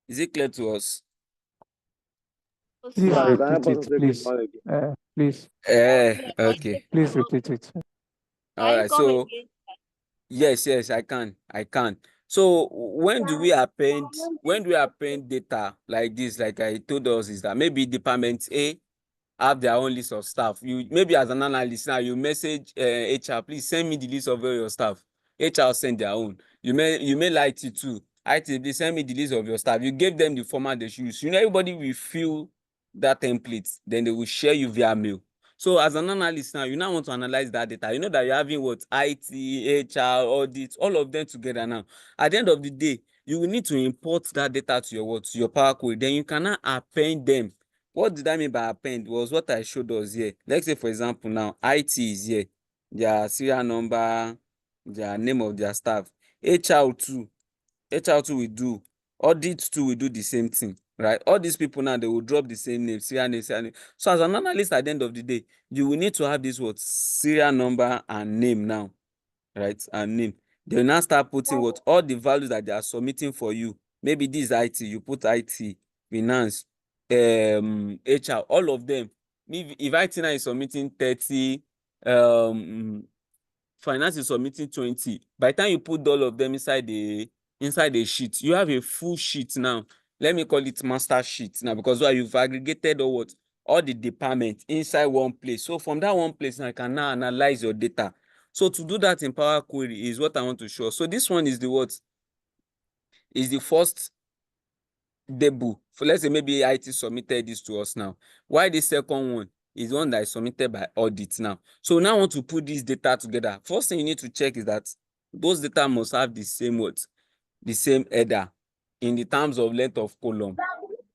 Is it clear to us? Please Yeah, you can repeat help us it, take this please. one again. Please, Okay. please repeat it. All right. So yes, I can. So when do we append data like this, like I told us, is that maybe department A have their own list of staff. You maybe as an analyst now, you message HR, please send me the list of all your staff. HR send their own. You mail IT too. IT, please send me the list of your staff. You gave them the format they should use. You know, everybody will fill that template, then they will share you via mail. So as an analyst now, you now want to analyze that data. You know that you're having what? IT, HR, audit, all of them together now. At the end of the day, you will need to import that data to your what? To your Power Query. Then you cannot append them. What did I mean by append? Was what I showed us here. Let's say, for example, now IT is here, their serial number, their name of their staff. HR2 will do, audit 2 will do the same thing, right? All these people now, they will drop the same name, serial name, serial name. So as an analyst, at the end of the day, you will need to have this what? Serial number and name now, right? And name. They will now start putting what? All the values that they are submitting for you. Maybe this is IT, you put IT, finance, HR, all of them. If IT now is submitting 30, finance is submitting 20. By the time you put all of them inside the sheet, you have a full sheet now. Let me call it master sheet now, because why? You've aggregated all the departments inside one place. So from that one place now, I can now analyze your data. So to do that in Power Query is what I want to show. So this one is the what? Is the first table. So let's say maybe IT submitted this to us now. Why the second one is one that is submitted by audit now. So now I want to put this data together. First thing you need to check is that those data must have the same what? The same header in the terms of length of column.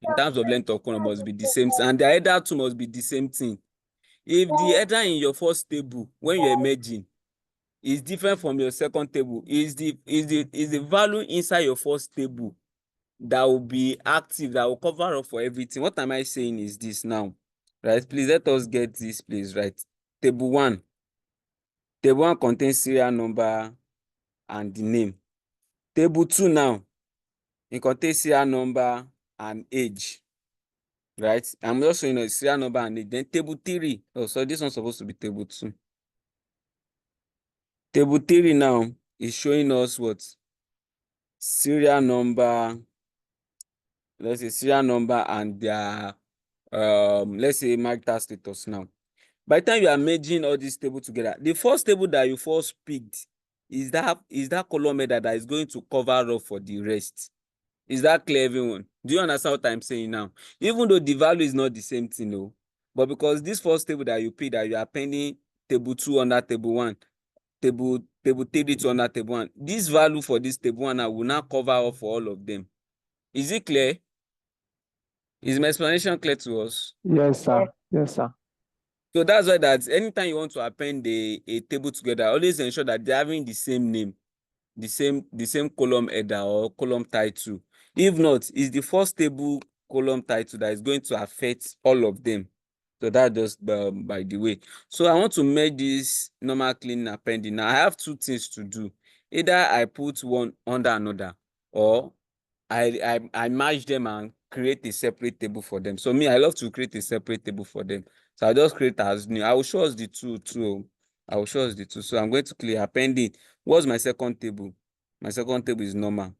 In terms of length of column must be the same thing, and the header too must be the same thing. If the header in your first table when you're merging is different from your second table, is the value inside your first table that will be active, that will cover up for everything. What am I saying is this now, right? Please let us get this place right. Table 1 contains serial number and the name. Table 2 now, it contains serial number and age, right? I'm just showing you serial number and age. Then table 3, oh, so this one's supposed to be table 2. Table 3 now is showing us what? Serial number, let's say serial number and their let's say marital status now. By the time you are merging all these tables together, the first table that you first picked is that column header that is going to cover up for the rest. Is that clear, everyone? Do you understand what I'm saying now? Even though the value is not the same thing, no, but because this first table that you pick, that you are appending table 2 under table 1, table 3 to under table 1, this value for this table 1 now will now cover up for all of them. Is it clear? Is my explanation clear to us? Yes, sir. Yes, sir. So that's why that anytime you want to append a table together, always ensure that they're having the same name, the same column header or column title. If not, it's the first table column title that is going to affect all of them. So that just by the way. So I want to make this normal clean appending. Now I have two things to do. Either I put one under another, or I merge them and create a separate table for them. So me, I love to create a separate table for them. So I just create as new. I will show us the two too. I will show us the two. So I'm going to click appending. What's my second table? My second table is normal.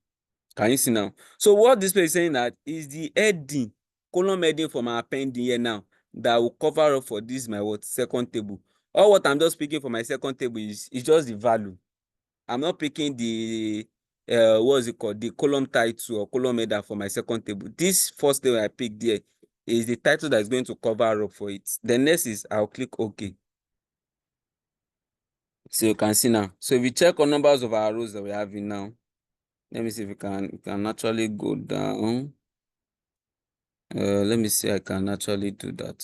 Can you see now? So what this page is saying that is the heading, column heading for my appending here now that will cover up for this my what? Second table. All what I'm just picking for my second table is just the value. I'm not picking the what's it called, the column title or column header for my second table. This first table I picked there is the title that is going to cover up for it. The next is I'll click OK. So you can see now. So if you check on numbers of our rows that we're having now, let me see if we can actually go down. Let me see, I can actually do that.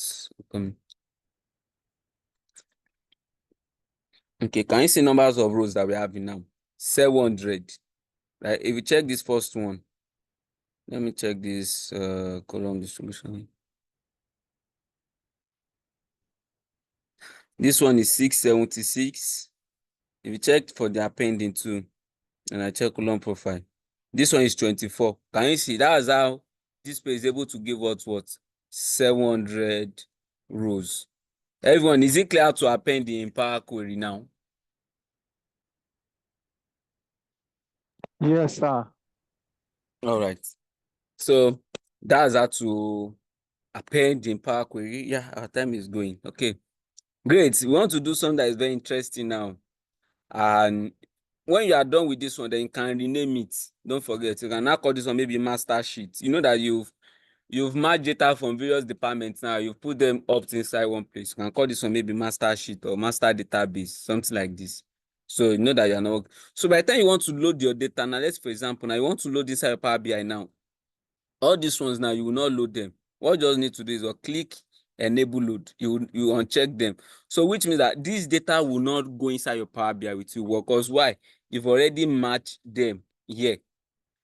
Okay, can you see numbers of rows that we're having now? 700. Right? If you check this first one, let me check this column distribution. This one is 676. If you check for the appending too, and I check column profile, this one is 24. Can you see? That's how this page is able to give us what? 700 rows. Everyone, is it clear how to append in Power Query now? Yes, sir. All right. So that's how to append in Power Query. Yeah, our time is going. Okay, great. We want to do something that is very interesting now. And when you are done with this one, then you can rename it. Don't forget, you can now call this one maybe master sheet. You know that you've merged data from various departments now, you've put them up inside one place. You can call this one maybe master sheet or master database, something like this. So you know that you're not. So by the time you want to load your data now, let's for example, now you want to load inside Power BI now. All these ones now, you will not load them. What you just need to do is click enable load. You uncheck them. So which means that this data will not go inside your Power BI with you. Because why? You've already matched them here.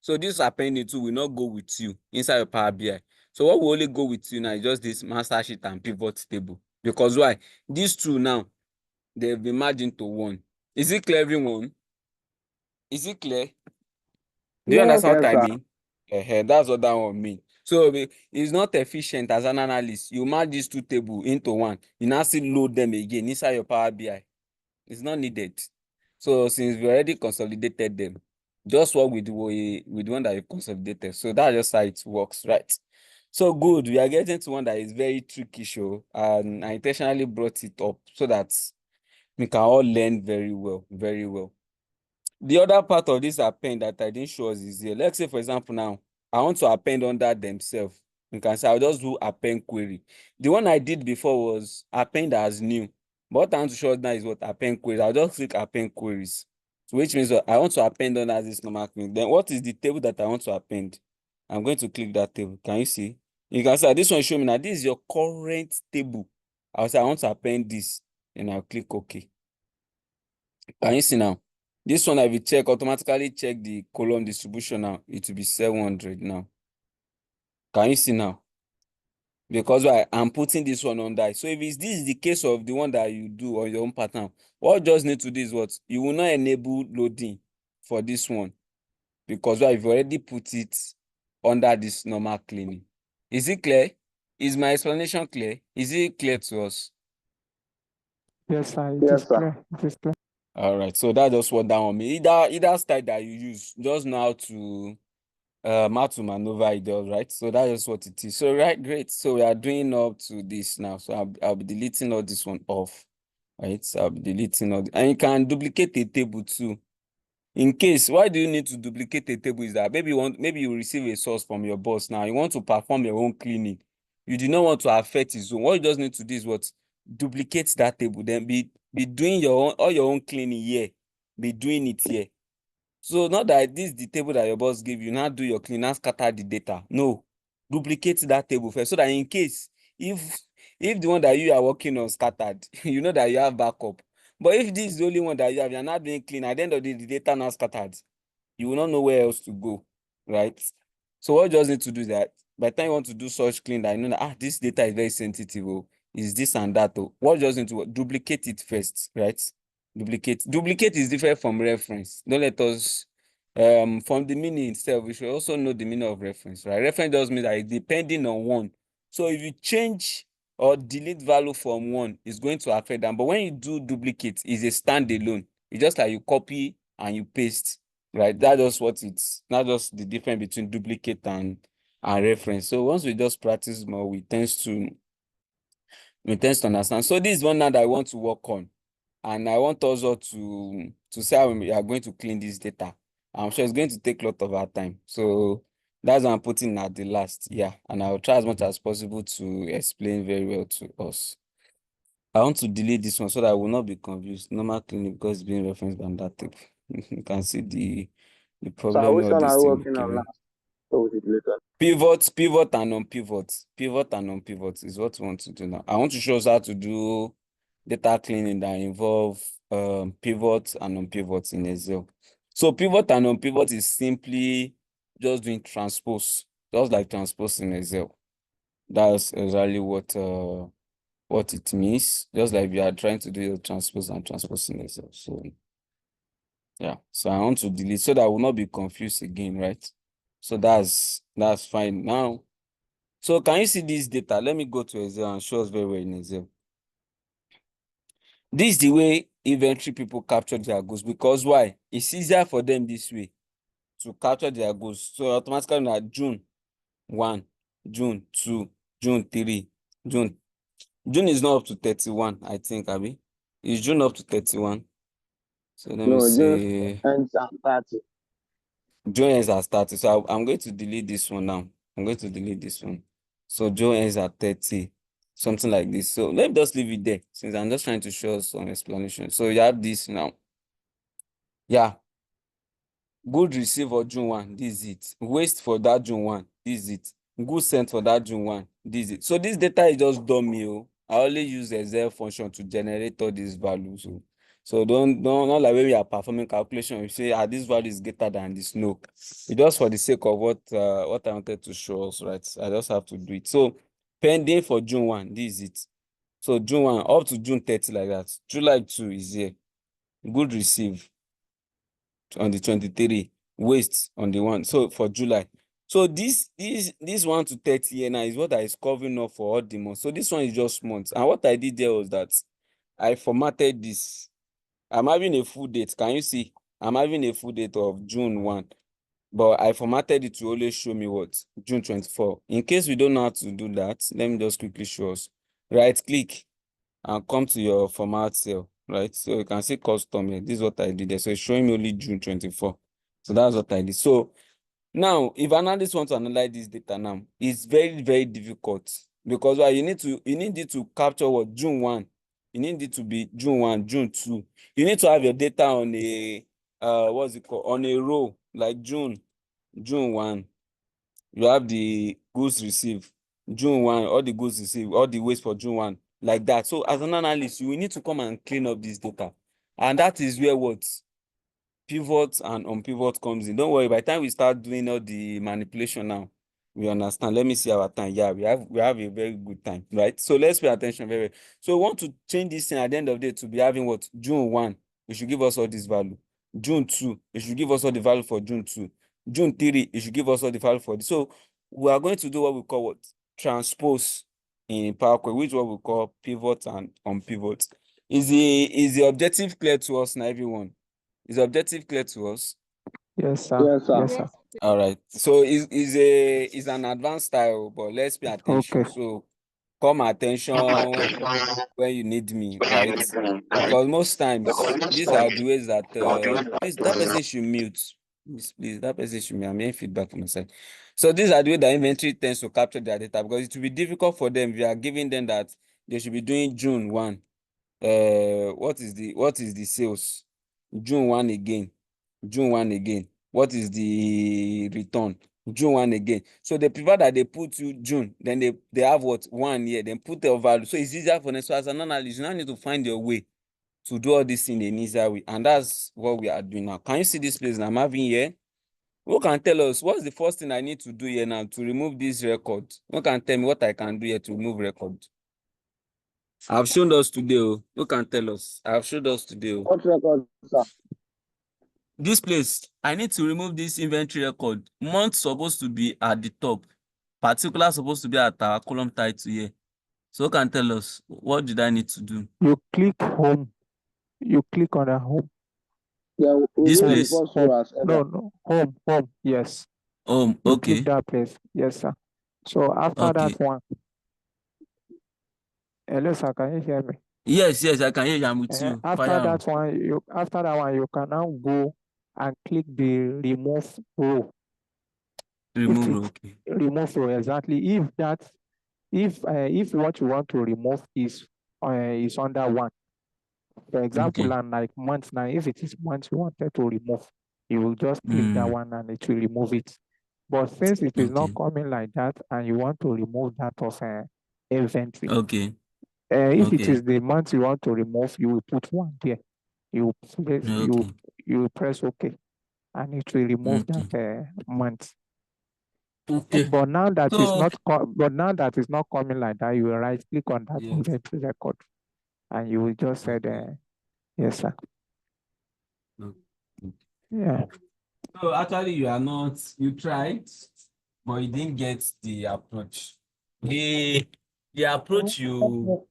So this appending tool will not go with you inside your Power BI. So what will only go with you now is just this master sheet and pivot table. Because why? These two now, they've been merged into one. Is it clear, everyone? Is it clear? Do you Yes, understand what I sir. mean? That's what that one mean. So it's not efficient as an analyst. You merge these two tables into one. You now still load them again inside your Power BI. It's not needed. So since we already consolidated them, just work with the one that you consolidated. So that's just how it works, right? So good. We are getting to one that is very tricky, show, and I intentionally brought it up so that we can all learn very well, very well. The other part of this append that I didn't show us is here. Let's say, for example, now I want to append under themselves. You can say I'll just do append query. The one I did before was append as new. But what I want to show us now is what append queries. I'll just click append queries. So which means I want to append under this normal thing. Then what is the table that I want to append? I'm going to click that table. Can you see? You can see this one show me now. This is your current table. I'll say I want to append this. And I'll click OK. Can you see now? This one I will check, automatically check the column distribution now. It will be 700 now. Can you see now? Because I'm putting this one on that. So if this is the case of the one that you do on your own pattern, what you just need to do is what? You will not enable loading for this one. Because you've already put it under this normal cleaning. Is it clear? Is my explanation clear? Is it clear to us? Yes, sir. It Yes, is sir. clear. It is clear. All right, so that's just what that one means. Either style that you use, just know how to maneuver it does, right? So that's just what it is. So right, great. So we are doing up to this now. So I'll be deleting all this one off. Right. So I'll be deleting all and you can duplicate a table too. In case, why do you need to duplicate a table is that maybe you receive a source from your boss now. You want to perform your own cleaning. You do not want to affect his own. What you just need to do is what? Duplicate that table. Then be doing all your own cleaning here. Be doing it here. So not that this is the table that your boss give you, now do your clean, now scatter the data. No, duplicate that table first so that in case if the one that you are working on scattered, you know that you have backup. But if this is the only one that you have, you're not doing clean, at the end of the day, the data now scattered, you will not know where else to go, right? So what you just need to do is that by the time you want to do such clean that you know that this data is very sensitive, is this and that, what you just need to duplicate it first, right? Duplicate is different from reference. Don't let us from the meaning itself, we should also know the meaning of reference, right? Reference does mean that it's depending on one. So if you change or delete value from one, it's going to affect them. But when you do duplicate, it's a standalone. It's just like you copy and you paste, right? That's just what it's not just the difference between duplicate and reference. So once we just practice more, we tend to understand. So this is one now that I want to work on. And I want us all to see how we are going to clean this data. I'm sure it's going to take a lot of our time. So that's what I'm putting at the last. Yeah. And I'll try as much as possible to explain very well to us. I want to delete this one so that I will not be confused. Normal clinic because it's being referenced by that tape. You can see the So problem which all one this are you thing will working on give. now? So with it later. Pivot and non-pivot. Pivot and non-pivot is what we want to do now. I want to show us how to do data cleaning that involve pivot and non-pivot in Excel. So pivot and non-pivot is simply just doing transpose, just like transpose in Excel. That's exactly what it means. Just like we are trying to do your transpose and transpose in Excel. So yeah, so I want to delete so that I will not be confused again, right? So that's fine now. So can you see this data? Let me go to Excel and show us very well in Excel. This is the way inventory people capture their goods because why? It's easier for them this way to capture their goods. So automatically now June 1, June 2, June 3, June. June is not up to 31, I think, Abby. Is June up to 31? So let me No, just say ends at 30. June ends at 30. So I'm going to delete this one now. I'm going to delete this one. So June ends at 30, something like this. So let me just leave it there since I'm just trying to show some explanation. So you have this now. Yeah. Good receive for June 1, this is it. Waste for that June 1, this is it. Good sent for that June 1, this is it. So this data is just dummy. I only use Excel function to generate all these values. So don't not like when we are performing calculation, you say this value is greater than this. No. It's just for the sake of what I wanted to show us, right? I just have to do it. So pending for June 1, this is it. So June 1 up to June 30 like that. July 2 is here. Good receive on the 23, waste on the 1. So for July. So this 1 to 30 here now is what is covering up for all the months. So this one is just months. And what I did there was that I formatted this. I'm having a full date. Can you see? I'm having a full date of June 1. But I formatted it to always show me what? June 24. In case we don't know how to do that, let me just quickly show us. Right click and come to your format cell, right? So you can see custom here. This is what I did there. So it's showing me only June 24. So that's what I did. So now, if analysts want to analyze this data now, it's very, very difficult because why you need it to capture what June 1. You need it to be June 1, June 2. You need to have your data on a what's it called? On a row like June 1. You have the goods received. June 1, all the goods received, all the waste for June 1, like that. So as an analyst, you will need to come and clean up this data. And that is where what pivot and unpivot comes in. Don't worry, by the time we start doing all the manipulation now, we understand. Let me see our time. Yeah, we have a very good time, right? So let's pay attention very well. So we want to change this thing at the end of the day to be having what? June 1, it should give us all this value. June 2, it should give us all the value for June 2. June 3, it should give us all the value for this. So we are going to do what we call what? Transpose in Power Query, which is what we call pivot and unpivot. Is the objective clear to us now, everyone? Is the objective clear to us? Yes, sir. Yes, sir. Yes, sir. All right. So is an advanced style, but let's pay attention. Okay. So call my attention when you need me, right? Because most times these are the ways that please that person should mute. Please, that person should mute. I'm hearing feedback from my side. So these are the way that inventory tends to capture their data because it will be difficult for them. We are giving them that they should be doing June 1. What is the sales? June 1 again. June 1 again. What is the return? June 1 again. So they prefer that they put you June, then they have what 1 year, then put their value. So it's easier for them. So as an analyst, you now need to find your way to do all this in an easier way. And that's what we are doing now. Can you see this place I'm having here? Who can tell us what's the first thing I need to do here now to remove this record? Who can tell me what I can do here to remove record? I've shown us today. Who can tell us? I've showed us today. What record, sir? This place, I need to remove this inventory record. Month supposed to be at the top. Particular supposed to be at our column title here. So who can tell us what did I need to do? You click home. You click on the home. Yeah, This remove the place? first row as No, ever. no. Home. Yes. You Okay. click that place. Yes, sir. So after Okay. that one, hello, sir. Can you hear me? Yes, I can hear you. I'm with you. After Fire on. that one, you can now go and click the remove row. Remove. Okay. Remove row exactly. If what you want to remove is is under 1. For example, Okay. and like months now, if it is months you wanted to remove, you will just click that one and it will remove it. But since it is not Okay. coming like that and you want to remove that of inventory, Okay. if it Okay. is the month you want to remove, you will put 1 there. You press, Okay. you press OK, and it will remove Okay. that month. Okay. But now that is So not coming like that, you will right click on that yeah. inventory record, and you will just say, Okay. yes, sir. Okay. Yeah. So actually, you tried, but you didn't get the approach. The the approach you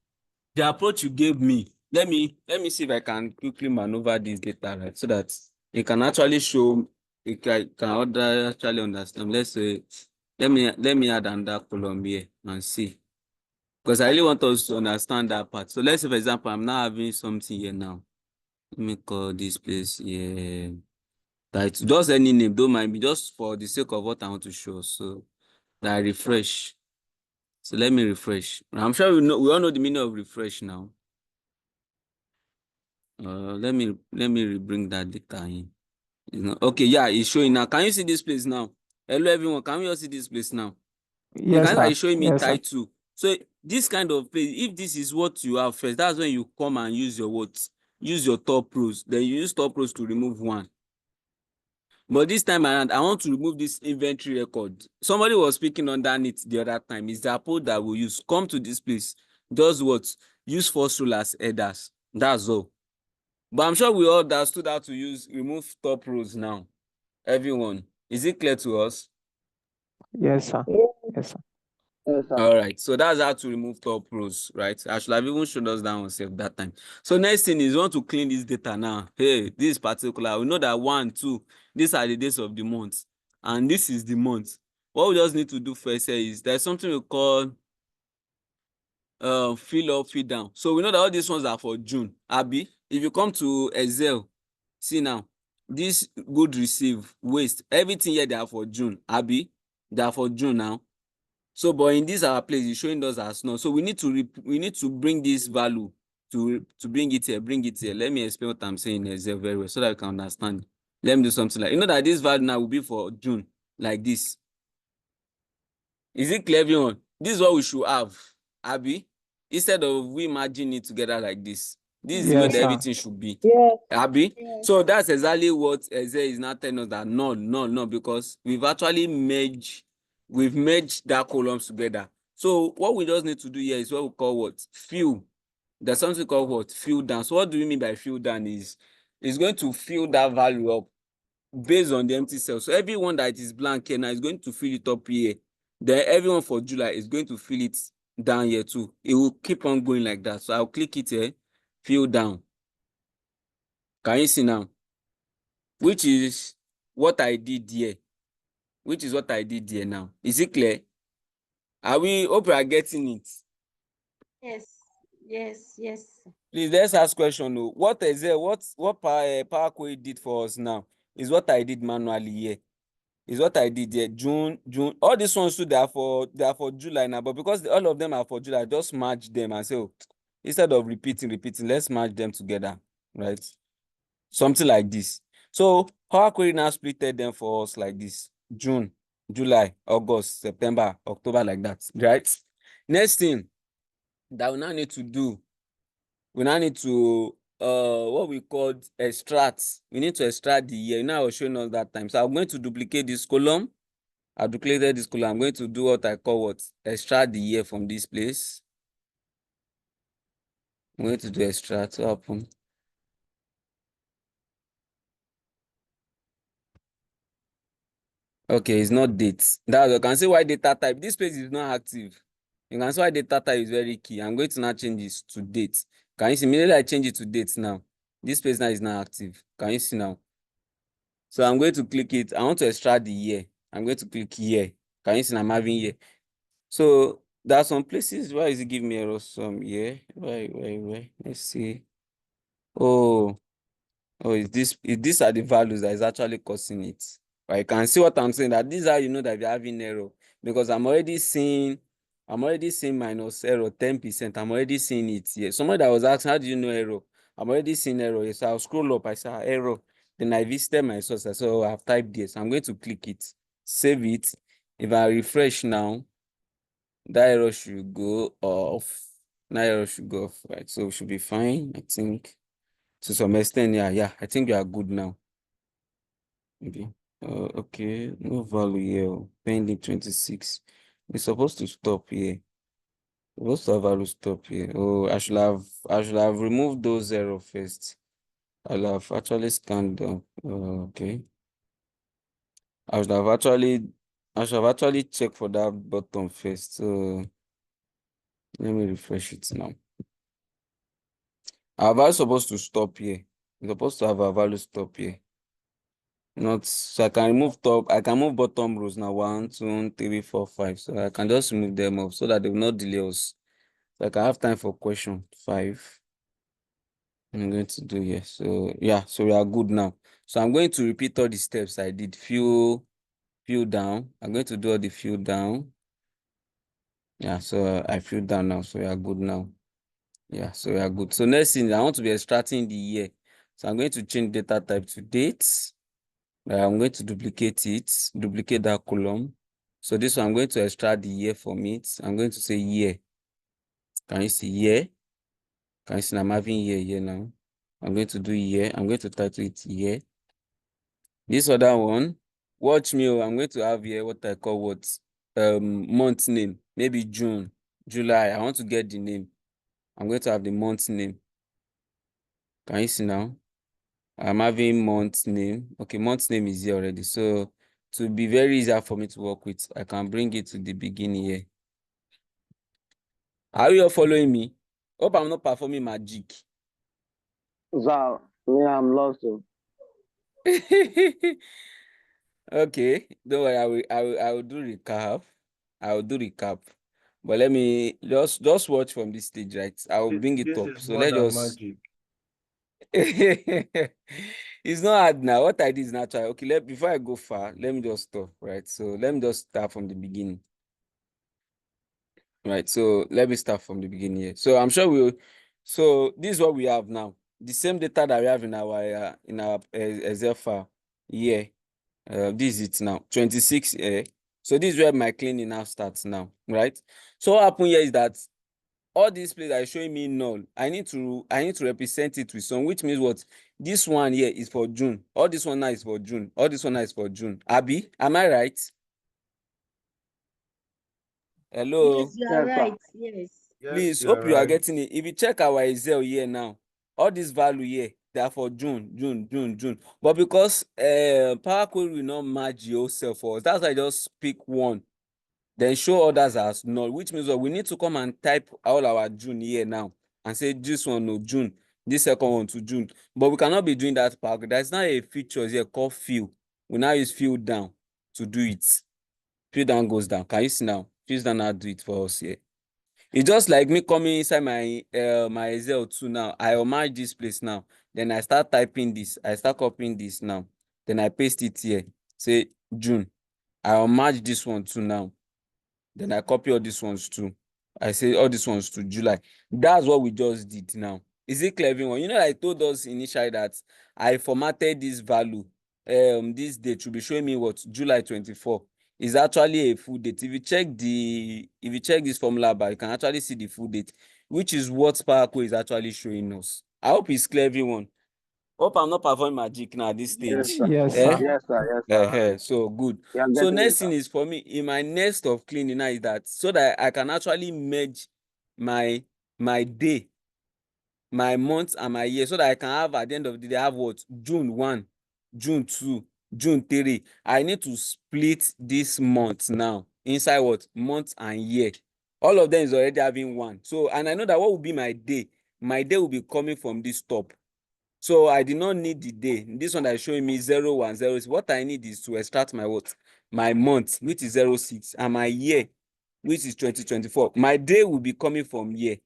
the approach you gave me. Let me see if I can quickly maneuver this data, right, so that it can actually show it actually understand. Let's say let me add another column here and see. Because I really want us to understand that part. So let's say, for example, I'm now having something here now. Let me call this place here. Title. Just any name, don't mind me, just for the sake of what I want to show. So that I refresh. So let me refresh. I'm sure we all know the meaning of refresh now. Let me bring that data in. Okay, yeah, it's showing now. Can you see this place now? Hello everyone, can we all see this place now? You Yes, can see that sir. it's showing me Yes, sir. title. So this kind of place, if this is what you have first, that's when you come and use your what? Use your top rows. Then you use top rows to remove one. But this time around, I want to remove this inventory record. Somebody was speaking underneath the other time. It's the approach that we use. Come to this place. Does what? Use first rule as headers. That's all. But I'm sure we all understood how to remove top rows now. Everyone. Is it clear to us? Yes, sir. Yes, sir. Yes, sir. All right, so that's how to remove top rows, right? I should have even showed us that one self that time. So next thing is we want to clean this data now. Hey, this particular, we know that 1, 2, these are the days of the month, and this is the month. What we just need to do first is there's something we call fill up, fill down. So we know that all these ones are for June. Abi, if you come to Excel, see now, this good receive, waste, everything here they are for June. Abi, they are for June now. So, but in this our place, it's showing us as none. So we need to bring this value to bring it here, bring it here. Let me explain what I'm saying in Excel very well so that you can understand. Let me do something like, that this value now will be for June, like this. Is it clear, everyone? This is what we should have, Abi. Instead of we merging it together like this. This is the way Yes, that sir. everything should be. Yes. Abi. Yes. So that's exactly what Excel is now telling us, that no, because we've actually merged that columns together. So what we just need to do here is what we call what? Fill. There's something called what? Fill down. So what do we mean by fill down is it's going to fill that value up based on the empty cell. So everyone that is blank here now is going to fill it up here. Then everyone for July is going to fill it down here too. It will keep on going like that. So I'll click it here, fill down. Can you see now? Which is what I did here. Which is what I did here now. Is it clear? Hope we are getting it? Yes. Yes. Yes. Please, let's ask question. What is it? What Power Query did for us now is what I did manually here. Is what I did here. June. All these ones too, they are for July now. But because all of them are for July, just merge them and say, instead of repeating, let's merge them together, right? Something like this. So Power Query now splitted them for us like this: June, July, August, September, October, like that, right? Next thing that we now need to do, we now need to what we call extract. We need to extract the year. I was showing us that time. So I'm going to duplicate this column. I duplicated this column. I'm going to do what I call what? Extract the year from this place. I'm going to do extract. What happened? Okay, it's not dates. That's, you can see why data type. This page is not active. You can see why data type is very key. I'm going to now change this to date. Can you see? Immediately I change it to dates now. This page now is not active. Can you see now? So I'm going to click it. I want to extract the year. I'm going to click here. Can you see I'm having here? So there are some places. Why is it giving me error? Some here. Why? Let's see. Oh, these are the values that is actually causing it. Right? You can see what I'm saying, that these are, that we're having error, because I'm already seeing I'm already seeing minus error 10%. I'm already seeing it here. Somebody that was asking, how do you know error? I'm already seeing error here. So I'll scroll up. I saw error. Then I visited my source. I saw I've typed this. I'm going to click it, save it. If I refresh now, that error should go off. That error should go off, right? So we should be fine, I think. To some extent, yeah. I think we are good now. Maybe. Okay, no value here. Pending 26. It's supposed to stop here. Supposed to have value stop here. Oh, I should have removed those zero first. I'll have actually scanned them. Okay. I should have actually checked for that button first. So let me refresh it now. Our value supposed to stop here. It's supposed to have a value stop here. Not so I can remove top, I can move bottom rows now. 1, 2, 3, 4, 5. So I can just remove them off so that they will not delay us. So I can have time for question 5. I'm going to do here. So yeah, so we are good now. So I'm going to repeat all the steps I did. Fill down. I'm going to do all the fill down. Yeah, so I fill down now. So we are good now. Yeah, so we are good. So next thing, I want to be extracting the year. So I'm going to change data type to dates. I'm going to duplicate that column. So this one, I'm going to extract the year from it. I'm going to say year. Can you see year? Can you see I'm having year here now? I'm going to do year. I'm going to title it year. This other one, watch me. I'm going to have here what I call month name. Maybe June, July. I want to get the name. I'm going to have the month name. Can you see now? I'm having month name. Okay, month name is here already. So to be very easier for me to work with, I can bring it to the beginning here. Are you all following me? Hope I'm not performing magic. So, me, I'm lost. Oh. Okay, don't worry. I will do recap. I will do recap. But let me just watch from this stage, right? I will bring it This up. is So more let's than just. magic. It's not hard now. What I did is natural. Okay, before I go far, let me just stop, right? So let me just start from the beginning. Right, so let me start from the beginning here. So I'm sure so this is what we have now. The same data that we have in our Excel file. Yeah, this is it now. 26 here. So this is where my cleaning now starts now, right? So what happened here is that all these places are showing me null. I need to represent it with some, which means what? This one here is for June. All this one now is for June. All this one now is for June. Abi, am I right? Hello. Yes, you are Yes, sir. right. Yes. Yes, Please, you hope are you are right. getting it. If you check our Excel here now, all this value here, they are for June. But because Power Query will not match yourself for us, that's why I just pick one, then show others as null, which means we need to come and type all our June here now and say this one no June, this second one to June. But we cannot be doing that Power Query. There's not a feature here called fill. We now use fill down to do it. Fill down goes down. Can you see now? Fill down now do it for us here. It's just like me coming inside my Excel too now. I homage this place now. Then I start typing this. I start copying this now. Then I paste it here. Say June. I homage this one too now. Then I copy all these ones too. I say all these ones to July. That's what we just did now. Is it clear, everyone? You know, I told us initially that I formatted this value. This date should be showing me what? July 24. Is actually a full date. If you check this formula bar, you can actually see the full date, which is what Power Query is actually showing us. I hope it's clear, everyone. Hope I'm not performing magic now at this Yes, stage. sir. Yes, Eh? sir. Yes, sir. Yes, sir. So good. You are So getting it, next sir. thing is for me in my next of cleaning now is that so that I can actually merge my day, my month and my year, so that I can have at the end of the day I have what? June 1, June 2, June 3. I need to split this month now inside what? Month and year. All of them is already having 1. So and I know that what will be my day? My day will be coming from this top. So I did not need the day. This one that is showing me 0, 1, 0. What I need is to extract my what? My month, which is 06, and my year, which is 2024. My day will be coming from year.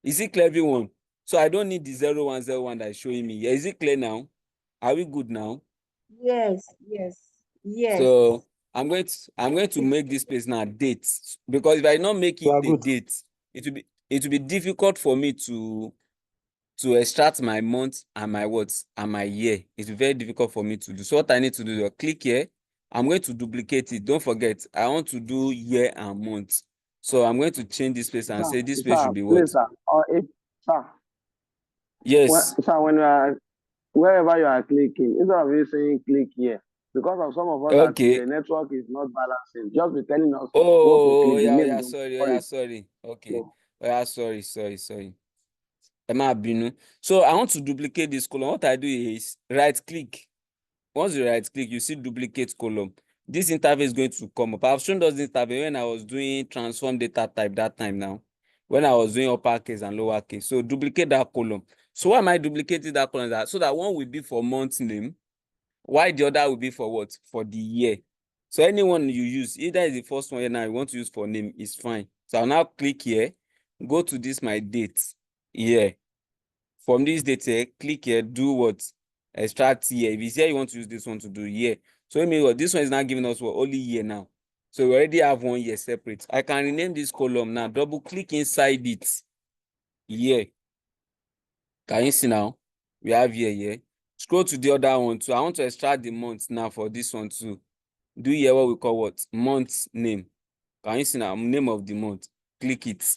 Is it clear, everyone? So I don't need the 0, 1, 0, 1 that is showing me. Yeah, is it clear now? Are we good now? Yes. Yes. Yes. So I'm going to make this place now date, because if I not make You it are a good. date, it will be difficult for me to extract my month and my words and my year. It's very difficult for me to do. So what I need to do is click here. I'm going to duplicate it. Don't forget, I want to do year and month. So I'm going to change this place and say this place should be what? Please, sir. Or if, sir, Yes. sir, when you are wherever you are clicking, instead of you saying click here, because of some of us that Okay. the network is not balancing, just be telling us what to Oh, click. The yeah, name yeah, don't sorry. Oh, call yeah, it. sorry. Okay. So, Oh, yeah, sorry. Ẹ má bínú. So I want to duplicate this column. What I do is right click. Once you right click, you see duplicate column. This interface is going to come up. I've shown us this interface when I was doing transform data type that time now. When I was doing uppercase and lowercase. So duplicate that column. So why am I duplicating that column? So that one will be for month name, while the other will be for what? For the year. So anyone you use, either is the first one here now you want to use for name, is fine. So I'll now click here, go to this my date here. From this date here, click here, do what? Extract here. If it's here, you want to use this one to do year. So maybe what this one is now giving us what? Only year now. So we already have 1 year separate. I can rename this column now. Double click inside it. Year. Can you see now? We have here. Scroll to the other one too. I want to extract the month now for this one too. Do here what we call what? Month name. Can you see now? Name of the month. Click it.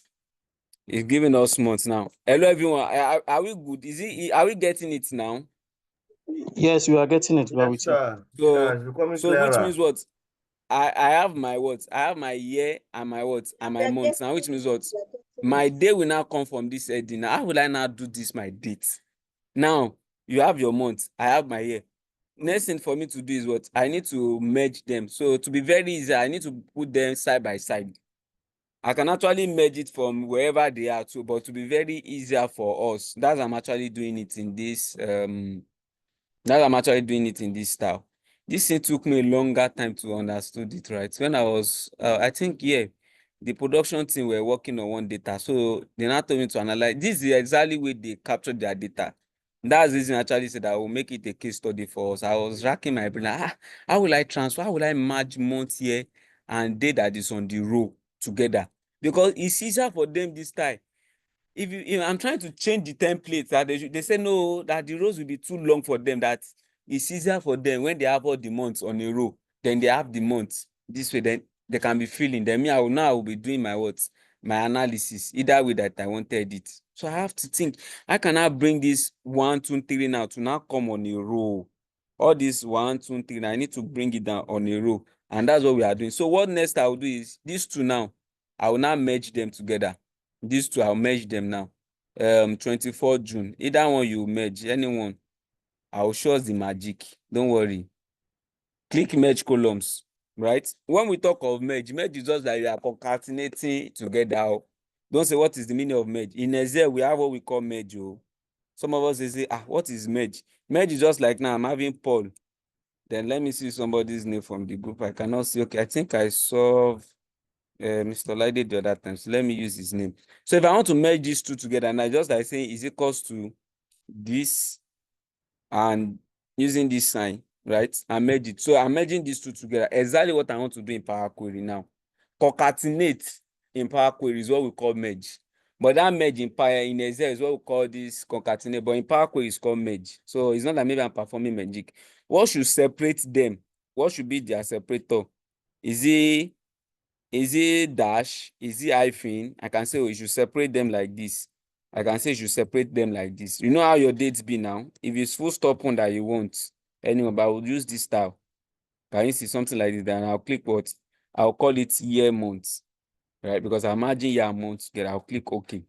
It's giving us months now. Hello everyone. Are we good? Are we getting it now? Yes, you are getting it. We are Yes, with you. sir. So It's becoming which means clearer. what? I have my what? I have my year and my what? And my months now, which means what? My day will now come from this heading. Now, how will I now do this my date? Now you have your month, I have my year. Next thing for me to do is what? I need to merge them. So to be very easy, I need to put them side by side. I can actually merge it from wherever they are too, but to be very easier for us, I'm actually doing it in this style. This thing took me a longer time to understand it, right? When I was, I think, yeah, the production team were working on one data. So they now told me to analyze. This is the exactly way they captured their data. That's the reason I actually said I will make it a case study for us. I was racking my brain, like, how will I transfer? How will I merge month here and day that is on the row together? Because it's easier for them this time. If I'm trying to change the template, that they say no, that the rows will be too long for them, that it's easier for them when they have all the months on a row, then they have the months this way, then they can be filling. Then me, I will be doing my my analysis, either way that I wanted it. So I have to think, how can I bring this 1, 2, 3 now to now come on a row? All this 1, 2, 3, I need to bring it down on a row, and that's what we are doing. So what next I will do is these two now, I will now merge them together. These two, I'll merge them now. 24 June. Either one you merge, anyone. I'll show us the magic. Don't worry. Click merge columns, right? When we talk of merge is just that you are concatenating together. Don't say what is the meaning of merge. In Excel, we have what we call merge. Oh. Some of us say, what is merge? Merge is just like now I'm having Paul. Then let me see somebody's name from the group. I cannot see. Okay, I think I saw Mr. Lide the other time. So let me use his name. So if I want to merge these two together, and I just like saying is equals to this and using this sign, right? I merge it. So I'm merging these two together. Exactly what I want to do in Power Query now. Concatenate in Power Query is what we call merge. But that merge in Excel is what we call this concatenate. But in Power Query it's called merge. So it's not that maybe I'm performing magic. What should separate them? What should be their separator? Is it dash? Is it hyphen? I can say, oh, you should separate them like this. I can say you should separate them like this. You know how your dates be now? If it's full stop on that you want, anyway, but I will use this style. Can you see something like this? Then I'll click what? I'll call it year month, right? Because I'm merging year and month together. I'll click OK.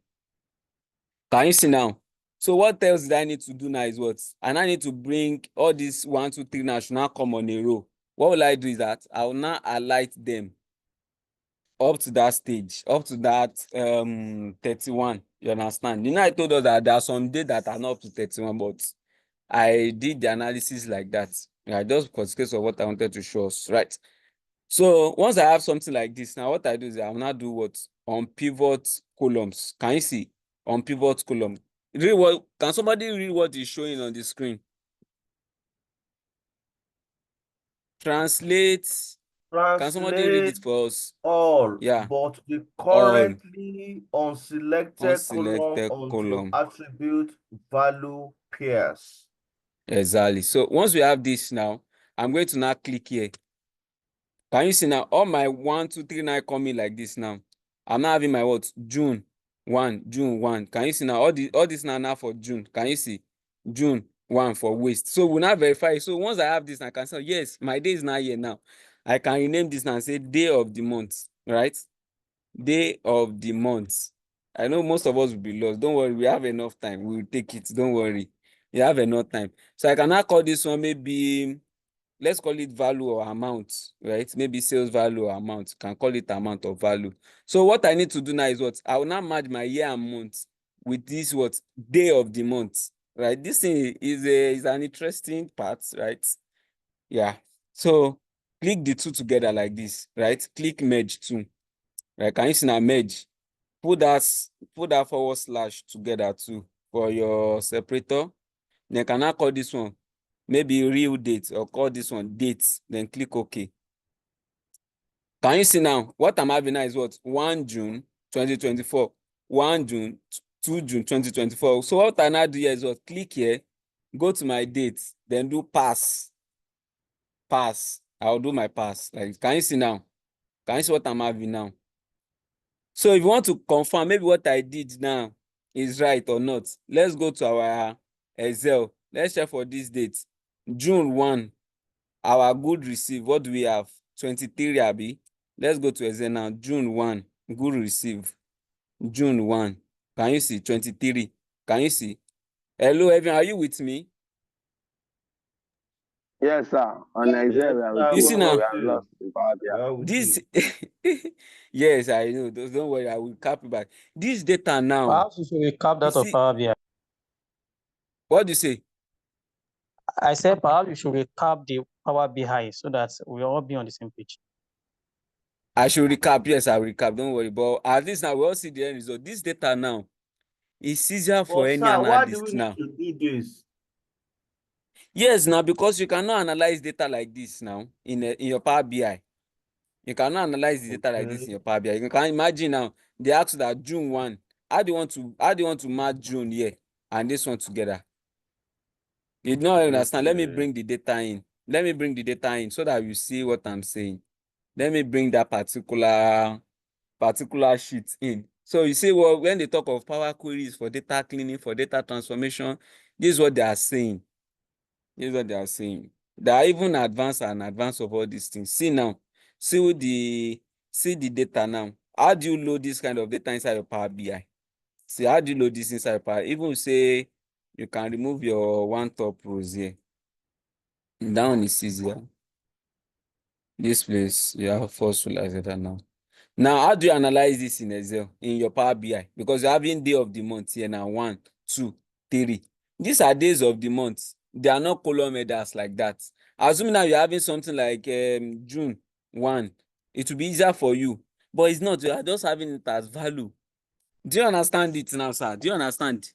Can you see now? So what else did I need to do now is what? And I need to bring all these 1, 2, 3 now should now come on a row. What will I do is that I will now highlight them up to that stage, up to that 31. You understand? You know, I told us that there are some days that are not up to 31, but I did the analysis like that. Yeah, just because case of what I wanted to show us, right? So once I have something like this, now what I do is I will now do what? On pivot columns. Can you see? On pivot column. Read what? Can somebody read what is showing on the screen? Translate Can somebody read it Translate for us? all, Yeah. but the All currently unselected column unselected onto column. attribute value pairs. Exactly. So once we have this now, I'm going to now click here. Can you see now? All my 1, 2, 3, 9 coming like this now. I'm now having my what? June 1, June 1. Can you see now? All this now for June. Can you see? June 1 for waste. So we'll now verify. So once I have this, I can say, yes, my day is now here now. I can rename this now and say day of the month, right? Day of the month. I know most of us will be lost. Don't worry, we have enough time. We will take it. Don't worry. You have enough time. So I can now call this one maybe, let's call it value or amount, right? Maybe sales value or amount. Can call it amount or value. So what I need to do now is what? I will now merge my year and month with this what? Day of the month, right? This thing is an interesting part, right? Yeah. So click the two together like this, right? Click merge two, right? Can you see now merge? Put that forward slash together too for your separator. Then can I call this one maybe real date or call this one dates, then click OK. Can you see now what I'm having now is what? 1 June 2024, 1 June, 2 June 2024. So what I now do here is what? Click here, go to my dates, then do pass. I'll do my pass. Like, can you see now? Can you see what I'm having now? So if you want to confirm maybe what I did now is right or not, let's go to our Excel. Let's check for this date. June 1, our good receive. What do we have? 23, Abi. Let's go to Excel now. June 1, good receive. June 1. Can you see? 23. Can you see? Hello, Evan, are you with me? Yes, sir. On Excel, Yes, we are with sir, You you, see we're but now? we with are you. lost in Power BI. We're with This, you. yes, I know. Don't worry, I will cap it back. This data now, Perhaps you should recap you that of see, Power BI. what do you say? I said perhaps you should recap the Power BI so that we all be on the same page. I should recap. Yes, I'll recap. Don't worry. But at least now we all see the end result. This data now is easier for But any sir, why do we analyst need now. to do this? Yes, now because you cannot analyze data like this now in your Power BI. You cannot analyze the data like this in Okay. your Power BI. You can imagine now they ask you that June 1. How do you want to match June here and this one together? You don't understand. Let me Okay. bring the data in. Let me bring the data in so that you see what I'm saying. Let me bring that particular sheet in. So you see, well, when they talk of power queries for data cleaning, for data transformation, this is what they are saying. This is what they are saying. They are even advanced and advanced of all these things. See now, see the data now. How do you load this kind of data inside your Power BI? See, how do you load this inside Power? Even say you can remove your one top rows here. That one is easier. This place, you have first row like that now. Now, how do you analyze this in Excel, in your Power BI? Because you're having day of the month here now, 1, 2, 3. These are days of the month. They are not column headers like that. Assuming now you're having something like June 1, it will be easier for you. But it's not. You are just having it as value. Do you understand it now, sir? Do you understand?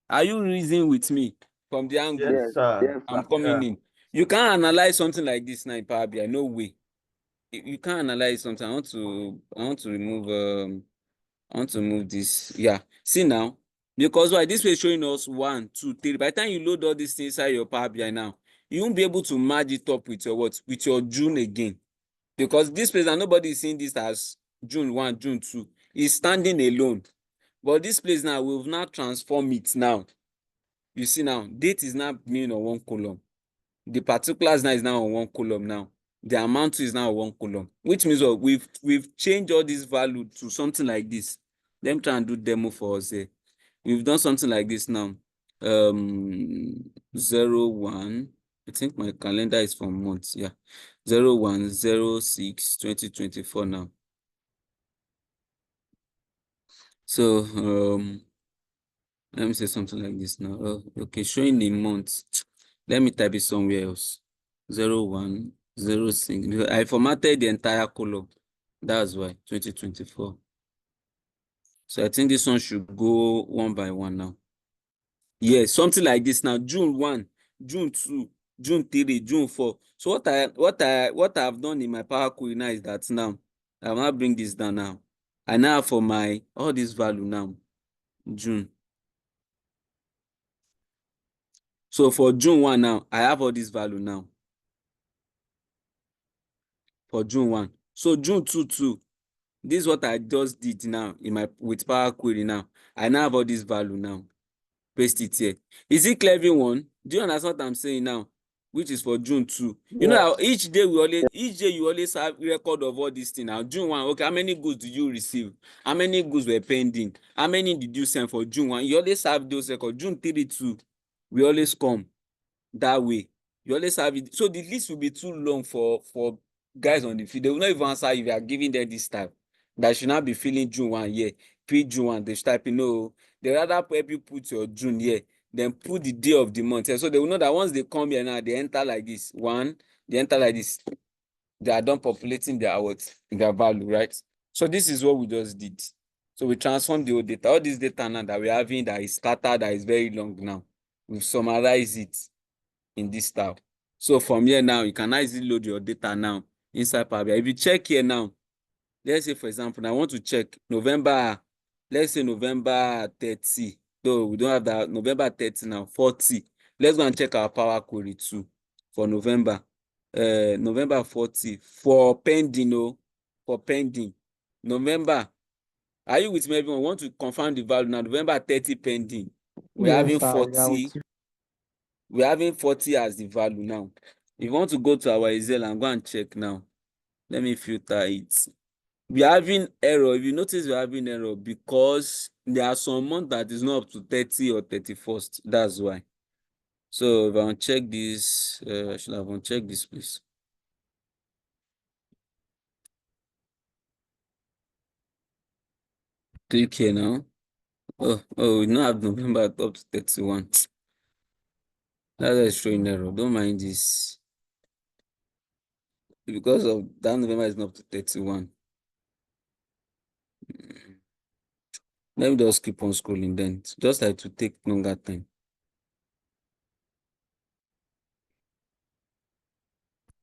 Are you reasoning with me from the angle Yes, Yes, sir. yes, sir. I'm coming Yeah. in? You can't analyze something like this now in Power BI. No way. You can't analyze something. I want to remove this. Yeah. See now, because why this way is showing us 1, 2, 3. By the time you load all these things inside your Power BI now, you won't be able to merge it up with your what? With your June again. Because this place, and nobody is seeing this as June 1, June 2. It's standing alone. But this place now, we've now transformed it now. You see now, date is now being on one column. The particulars now is now on one column now. The amount is now on one column, which means what we've changed all this value to something like this. Let me try and do demo for us here. We've done something like this now. 01. I think my calendar is for months. Yeah, 01/06/2024 now. So let me say something like this now. Okay, showing the month. Let me type it somewhere else. 01/06. I formatted the entire column. That's why 2024. So I think this one should go one by one now. Yes, something like this now. June 1, June 2, June 3, June 4. So what I have done in my power query now is that now I will now bring this down now. I now have for my all this value now, June. So for June 1 now, I have all this value now. For June 1. So June 2 too. This is what I just did now in my with power query now. I now have all this value now. Paste it here. Is it clear, everyone? Do you understand what I'm saying now? Which is for June 2. You know how each day you always have record of all these things. Now June 1, okay, how many goods did you receive? How many goods were pending? How many did you send for June 1? You always have those records. June 3 too. We always come that way. You always have it. So the list will be too long for guys on the field. They will not even answer if you are giving them this time. That should not be filling June 1 here. June 1, they should type in no. They rather help you put your June here, then put the day of the month here. So they will know that once they come here now, they enter like this. They enter like this. They are done populating their value, right? So this is what we just did. So we transform the old data. All this data now that we're having that is scattered, that is very long now. We summarize it in this style. So from here now, you can easily load your data now inside Power BI. If you check here now, let's say for example, I want to check November, let's say November 30. Though we don't have that November 30 now, 40. Let's go and check our Power Query too for November. November 40 for pending, for pending. November. Are you with me, everyone? Want to confirm the value now? November 30 pending. We're Yes, having sir, we are 40. with you. We're having 40 as the value now. If you want to go to our Excel and go and check now, let me filter it. We are having error. If you notice, we're having error because there are some months that is not up to 30 or 31st. That's why. So if I uncheck this, I should have unchecked this, please. Click here now. We don't have November up to 31. That's why it's showing error. Don't mind this. Because of that November is not up to 31. Let me just keep on scrolling then. Just like to take longer time.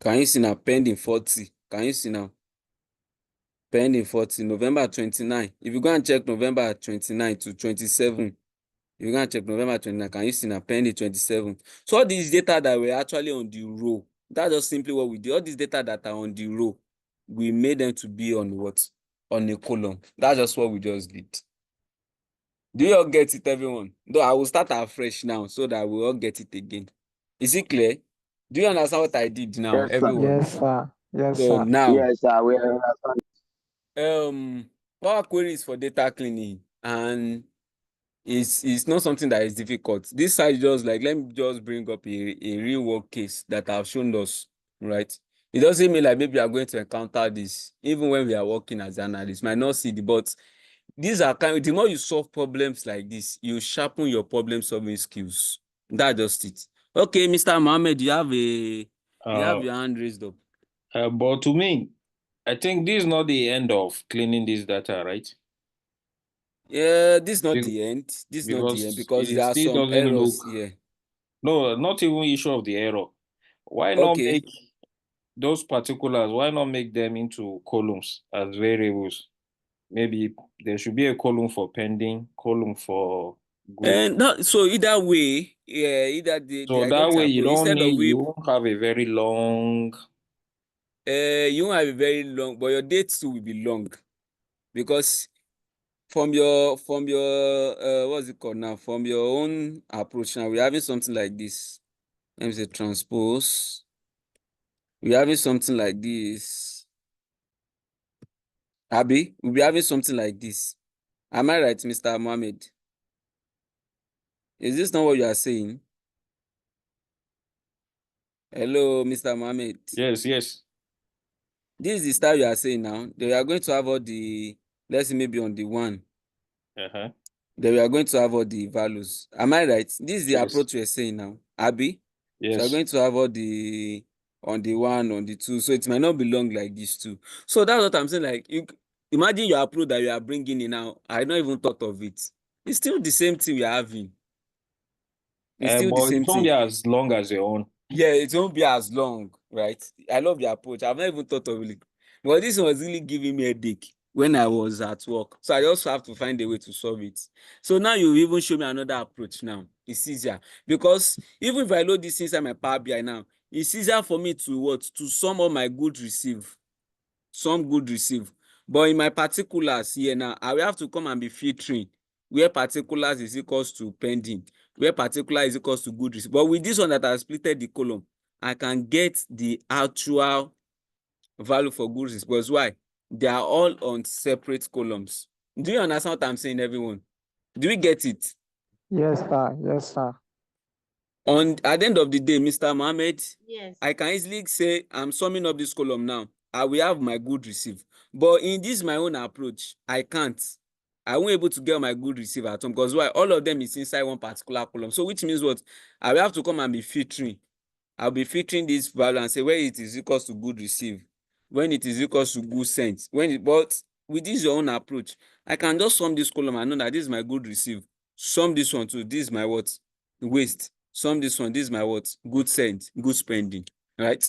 Can you see now? Pending 40. Can you see now? Pending 40. November 29. If you go and check November 29 to 27, if you go and check November 29, can you see now? Pending 27. So all these data that were actually on the row, that's just simply what we did. All these data that are on the row, we made them to be on what? On a column. That's just what we just did. Do you all get it, everyone? Though I will start afresh now so that we all get it again. Is it clear? Do you understand what I did now, Yes, sir. everyone? Yes, sir. Yes, So sir. now, Yes, sir. We understand. Power Query is for data cleaning, and it's not something that is difficult. This side just like, let me just bring up a real world case that I've shown us, right? It doesn't mean like maybe we are going to encounter this, even when we are working as analysts, might not see the, but these are the more you solve problems like this, you sharpen your problem solving skills. That's just it. Okay, Mr. Mohammed, you have your hand raised up. But to me, I think this is not the end of cleaning this data, right? Yeah, this is not the end. This is not the end Because because it there are still some doesn't errors look. here. No, not even issue of the error. Why not Okay. make those particulars? Why not make them into columns as variables? Maybe there should be a column for pending, column for good. And no, so either way, yeah, either they So are that going to way you approach don't instead of need, we you won't have a very long. you won't have a very long, but your dates too will be long because from your what's it called now? From your own approach now, we're having something like this. Let me say transpose. We're having something like this. Abby, we'll be having something like this. Am I right, Mr. Mohammed? Is this not what you are saying? Hello, Mr. Mohammed. Yes, yes. This is the style you are saying now. They are going to have all the, let's say maybe on the one. Uh-huh. Then we are going to have all the values. Am I right? This is the Yes. approach you're saying now. Abby? So Yes. we're going to have all the on the one, on the two. So it might not be long like this too. So that's what I'm saying. Like, you imagine your approach that you are bringing in now. I not even thought of it. It's still the same thing we are having. It's still the But same it won't thing. be as long as your own. Yeah, it won't be as long, right? I love your approach. I've not even thought of it. But this was really giving me a headache when I was at work. So I just have to find a way to solve it. So now you even show me another approach now. It's easier. Because even if I load this inside my Power BI now, it's easier for me to what? To sum up my good receive. Some good receive. But in my particulars here now, I will have to come and be filtering where particulars is equals to pending, where particular is equals to good receive. But with this one that I splitted the column, I can get the actual value for good receive. Because why? They are all on separate columns. Do you understand what I'm saying, everyone? Do we get it? Yes, sir. Yes, sir. At the end of the day, Mr. Mohammed, Yes. I can easily say I'm summing up this column now. I will have my good receive. But in this my own approach, I can't. I won't able to get my good receive at home because why? All of them is inside one particular column. So which means what? I will have to come and be filtering. I'll be filtering this value and say where it is equals to good receive, when it is equals to good sent. But with this your own approach, I can just sum this column and know that this is my good receive. Sum this one too. This is my what? Waste. Sum this one. This is my what? Good sent, good spending. Right?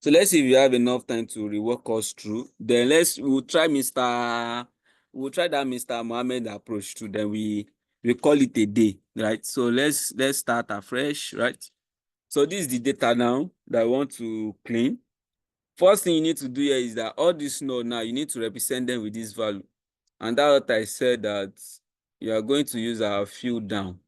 So let's see if you have enough time to rework us through. Then we'll try that Mr. Mohammed approach too. Then we call it a day, right? So let's start afresh, right? So this is the data now that I want to clean. First thing you need to do here is that all this node now, you need to represent them with this value. And that's what I said that you are going to use our fill down.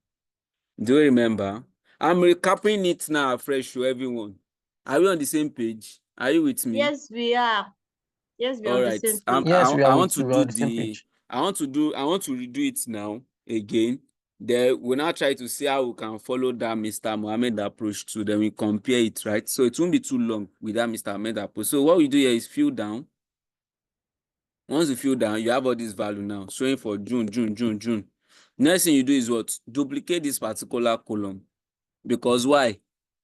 Do you remember? I'm recapping it now afresh to everyone. Are we on the same page? Are you with me? Yes, we are. Yes, we are All on the right. same page. Yes, we are I want with to you. We are do on the same the page. I want to redo it now again. Then we'll now try to see how we can follow that Mr. Mohammed approach too. Then we compare it, right? So it won't be too long with that Mr. Mohammed approach. So what we do here is fill down. Once you fill down, you have all this value now showing for June. Next thing you do is what? Duplicate this particular column. Because why?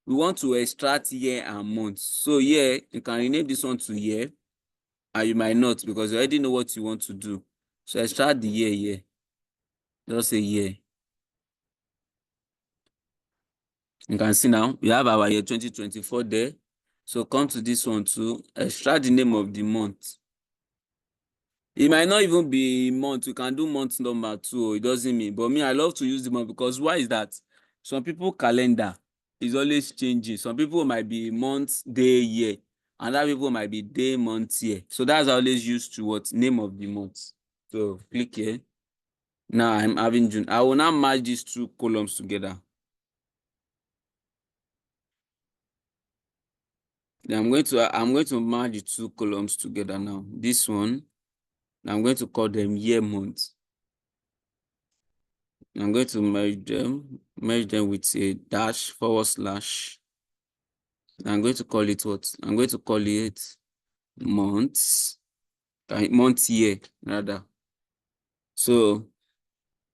We want to extract year and month. So here, you can rename this one to year. And you might not because you already know what you want to do. So extract the year here. Just say year. You can see now we have our year 2024 there. So come to this one too. Extract the name of the month. It might not even be month. You can do month number too. It doesn't mean. But me, I love to use the month because why is that? Some people calendar is always changing. Some people might be month, day, year. And other people might be day, month, year. So that's always used to what? Name of the month. So click here. Now I'm having June. I will now merge these two columns together. Then I'm going to merge the two columns together now. This one, I'm going to call them year month. I'm going to merge them with a dash /. I'm going to call it what? I'm going to call it months, month year rather. So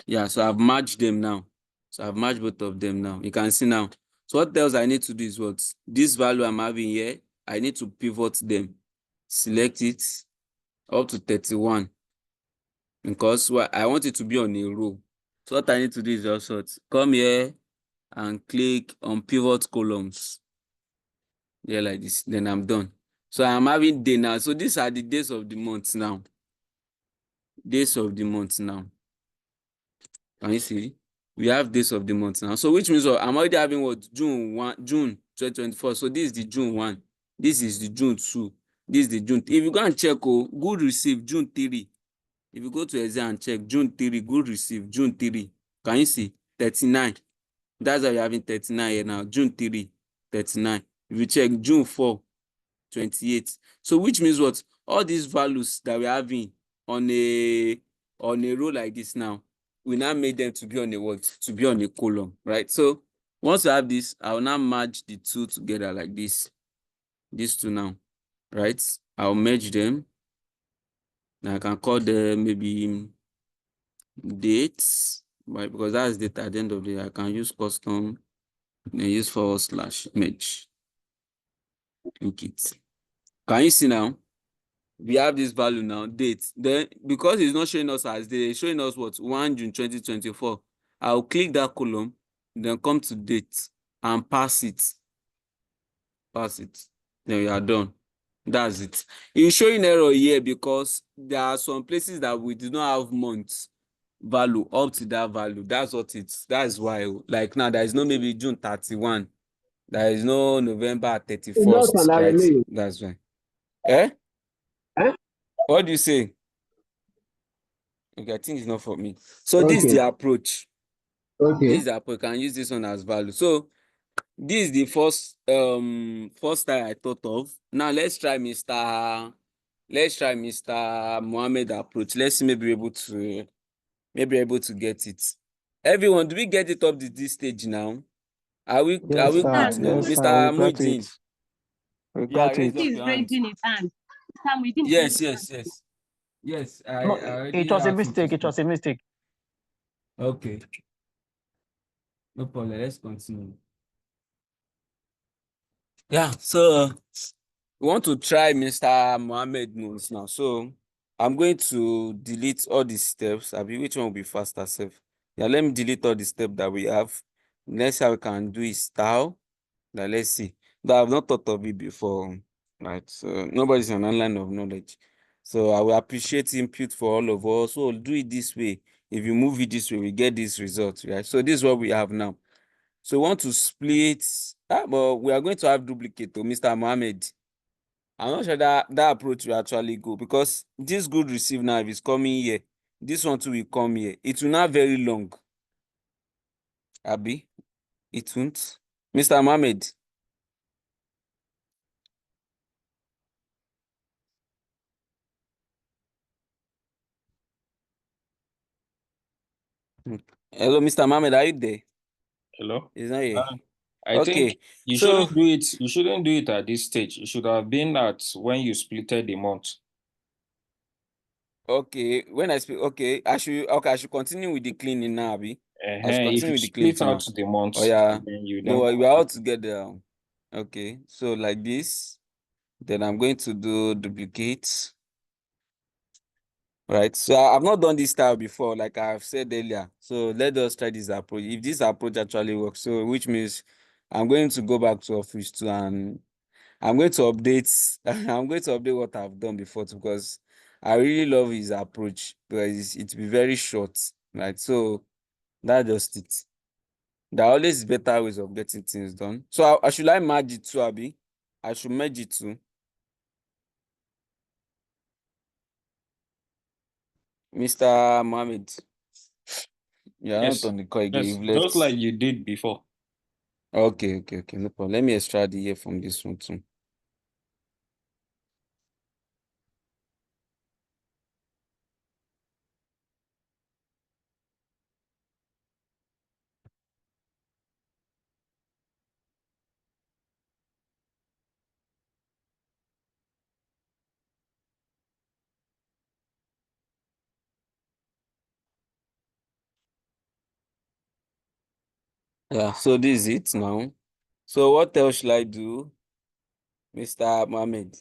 yeah, so I've merged them now. So I've merged both of them now. You can see now. So what else I need to do is what? This value I'm having here, I need to pivot them. Select it up to 31. Because I want it to be on a row. So what I need to do is also come here and click on pivot columns. Yeah, like this. Then I'm done. So I'm having day now. So these are the days of the month now. Days of the month now. Can you see? We have days of the month now. So which means I'm already having what? June 2024. So this is the June 1. This is the June 2. This is the June. If you go and check, good receive June 3. If you go to exam and check June 3, good receive June 3. Can you see? 39. That's why you're having 39 here now. June 3, 39. If you check June 4, 28. So which means what? All these values that we're having on a row like this now, we now made them to be on a what? To be on a column, right? So once you have this, I will now merge the two together like this. These two now, right? I'll merge them. Now I can call them maybe dates, right? Because that's data at the end of the day. I can use custom, then use / merge. Click it. Can you see now? We have this value now, date. Then because it's not showing us as day, it's showing us what? 1 June 2024. I'll click that column, then come to date and pass it. Pass it. Then we are done. That's it. It's showing error here because there are some places that we do not have months value up to that value. That's what it's. That's why. Like now, there is no maybe June 31. There is no November Not 31st, an right? remain. That's why. Eh? Eh? What do you say? Okay, I think it's not for me. So this is Okay. the approach. This Okay. is the approach. You can use this one as value. So this is the first style I thought of. Now let's try Mr. Mohammed approach. Let's see maybe able to get it. Everyone, do we get it up to this stage now? Are we Yes, good sir. now? Yes, sir. Mr. We got Muideen. it. We Yeah, got raise it. up He's your hand. raising his hand. Sam, we didn't Yes, raise his hand. Yes, I No, already it was a asked you to mistake. It speak. was a mistake. Okay, no problem. Let's continue. Yeah, so we want to try Mr. Mohammed notes now. So I'm going to delete all these steps. Which one will be faster, sef? Yeah, let me delete all the steps that we have. Let's see how we can do is style. Now let's see. Though I've not thought of it before, right? So nobody's an online of knowledge. So I will appreciate input for all of us. So do it this way. If you move it this way, we get this result, right? So this is what we have now. So we want to split, but we are going to have duplicate to Mr. Mohammed. I'm not sure that approach will actually go because this good receive now, if it's coming here, this one too will come here. It will not very long. Abi, it won't. Mr. Mohammed. Hello, Mr. Mohammed, are you there? Hello? He's not here. I think Okay, you so shouldn't do it. You shouldn't do it at this stage. It should have been at when you splitted the month. okay, when I speak, I should continue with the cleaning now, Abi. I should If continue you with the cleaning split out now. the month, Oh yeah, then you no, then we are all continue. together. Okay, so like this, then I'm going to do duplicate. Right, so I've not done this style before, like I've said earlier. So let us try this approach. If this approach actually works, so which means I'm going to go back to Office 2 and I'm going to update. I'm going to update what I've done before too, because I really love his approach because it be very short, right? So that's just it. There are always better ways of getting things done. So I should merge it too, Abi? I should merge it too. Mr. Mohammed, you're not Yes, on the call again. yes, You've just like left. you did before. Okay, no problem. Let me extract the ear from this one too. Yeah, so this is it now. So what else should I do, Mr. Mohammed?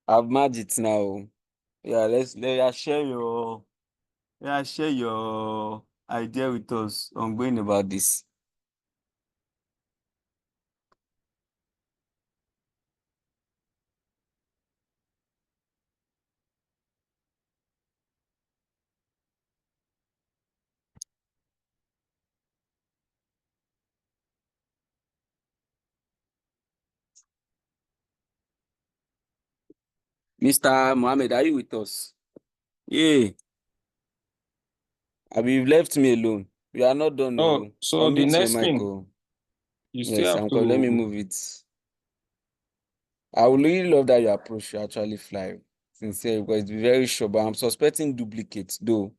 I've merged it now. Yeah, share your idea with us on going about this. Mr. Mohammed, are you with us? Yeah. You've left me alone. You are not done, Oh, no. so the Unmute your next mic, thing, oh. you still Yes, have let me to. move it. I would really love that your approach should actually fly. Sincere, because it's very sure, but I'm suspecting duplicate, though.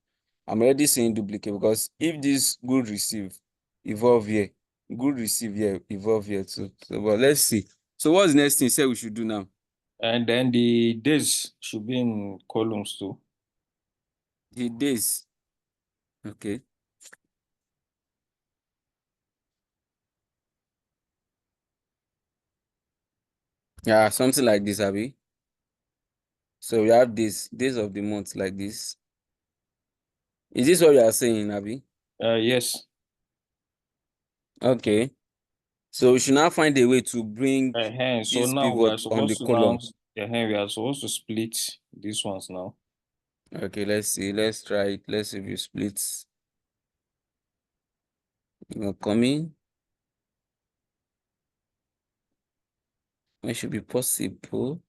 I'm already saying duplicate because if this good receive, evolve here, good receive here, evolve here too. So, but let's see. So what's the next thing you said we should do now? And then the days should be in columns too. The days. Okay. Yeah, something like this, Abby. So we have days of the month like this. Is this what you are saying, Abby? Yes. Okay. So we should now find a way to bring So this now we are pivot on the supposed to now, columns. we are supposed to split these ones now. Okay, let's see. Let's try it. Let's see if you split. Coming. It should be possible.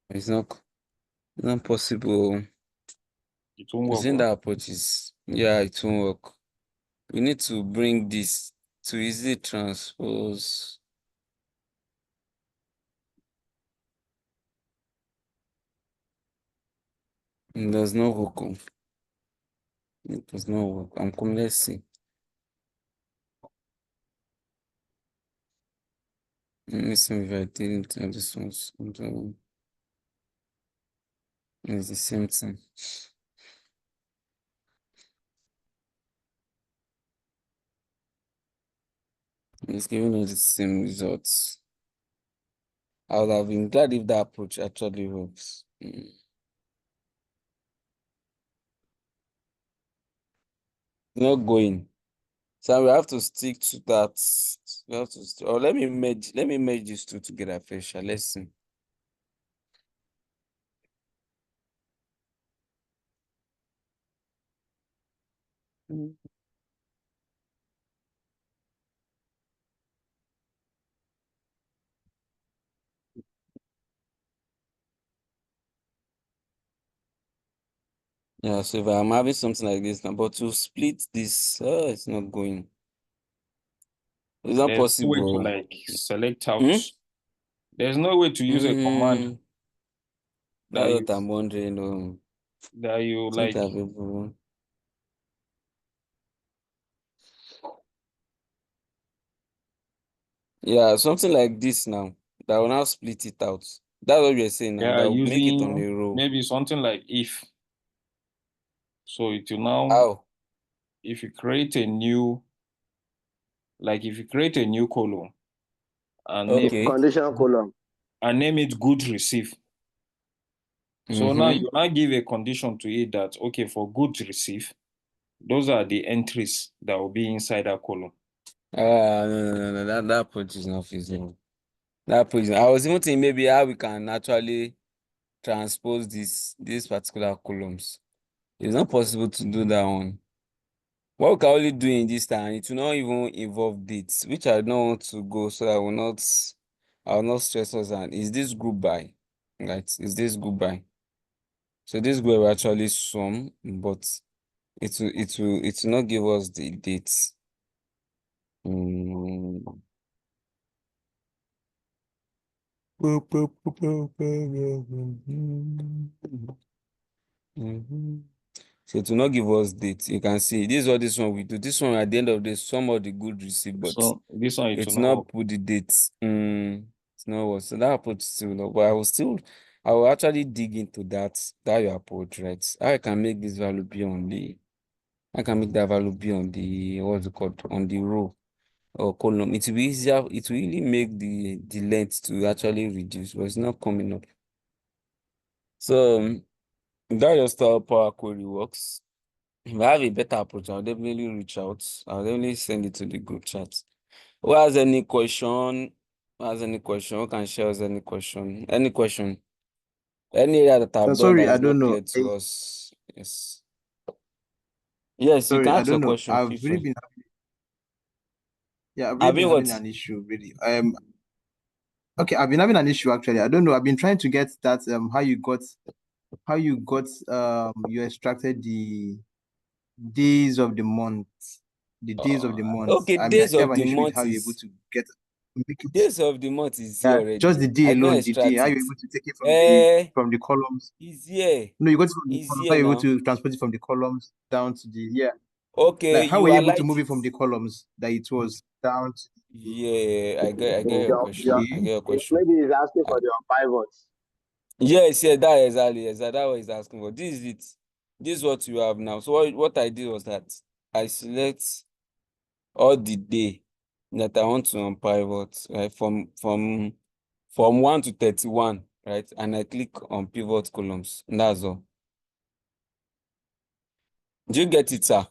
It's not possible. It won't work. Using that approach is, yeah, it won't work. We need to bring this to easily transpose. It does not work. It does not work. I'm coming. Let's see. Let me see if I didn't have this one. It's the same thing. It's giving us the same results. I would have been glad if that approach actually works. Not going. So we have to stick to that. We have to or let me merge these two together first. Let's see. Yeah, so if I'm having something like this now, but to split this, it's not going. It's not There's no way to possible. like select out. There's no way to use a command That's that what I'm wondering. you like. Yeah, something like this now that will now split it out. That's what you're saying now. Yeah, That will make it on using a row. maybe something like if. So it will now, How? if you create a new, column and Okay. Conditional column. name it good receive. So now you now give a condition to it that, okay, for good receive, those are the entries that will be inside that column. No. That approach is not feasible. That approach. I was even thinking maybe how we can actually transpose these particular columns. It's not possible to do that one. What we can only do in this time, it will not even involve dates, which I don't want to go, so I will not stress us. And is this group by? Right? Is this group by? So this group will actually sum, but it will not give us the dates. So it will not give us dates. You can see this is what this one we do. This one at the end of the day, some of the good receipt, but So this one it's will not not work. put the dates. It's not what. So that approach still not. But I will actually dig into that your approach, right? How I can make this value be on the I can make that value be on the what's it called, on the row or column. It will be easier. It will really make the length to actually reduce, but it's not coming up. So that just how Power Query works. If I have a better approach, I'll definitely reach out. I'll definitely send it to the group chat. Who has any question? Who can share us any question? Any question? Any area that I've done Sorry, that I is don't not know. clear to us? Yes. Yes, you Sorry, can I ask your don't know. question. I've Feel really free. been I've really I've been been having what? an issue, really. Okay, I've been having an issue actually. I don't know. I've been trying to get that how you got you extracted the days of the month. The days of the month. Okay, I mean, I days still have of an the issue with month how you're able is to make it. days of the month is here Yeah, just already. the day I did not alone, the day, extract how it. you're able to take it from the columns. It's here. No, you got it from the It's columns, how here you're able now. to transport it from the columns down to the Okay, like how you were you able to highlight move it. it from the columns that it was down to Yeah, I get your question. okay. I get your question. Maybe he's asking for the pivots. Yes, that exactly. That what he's asking for. This is it. This is what you have now. So what I did was that I select all the day that I want to unpivot, right? From 1 to 31, right? And I click on pivot columns. And that's all. Do you get it, sir?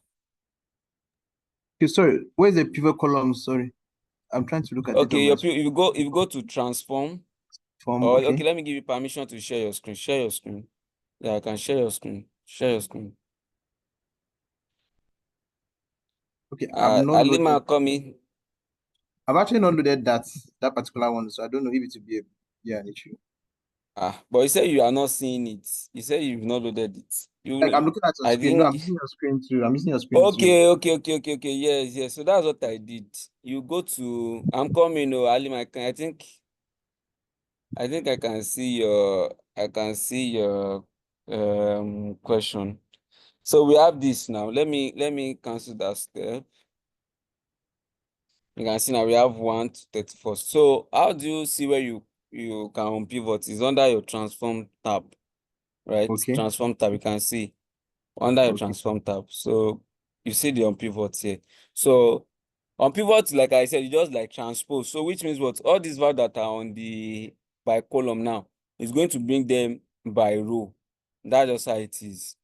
Okay, sorry. Where's the pivot column? Sorry, I'm trying to look at it Okay, on my screen. if you go to transform, Form, or okay. okay, let me give you permission to share your screen. Share your screen. Yeah, I can share your screen. Share your screen. Okay, I've not Alima, loaded. come in. I've actually not loaded that particular one, so I don't know if it will be an issue. But you said you are not seeing it. You said you've not loaded it. Like I'm looking at your I screen. No, I'm think. using your screen too. I'm using your screen too. Okay. Yes. So that's what I did. You go to. I'm coming. Oh, Alima. I think I can see your. I can see your question. So we have this now. Let me cancel that step. You can see now we have 1 to 34. So how do you see where you can pivot? It's under your transform tab, right? Okay. Transform tab. You can see under your Okay. transform tab. So you see the unpivot here. So unpivot, like I said, you just like transpose. So which means what? All these values that are on the by column now is going to bring them by row. That's just how it is.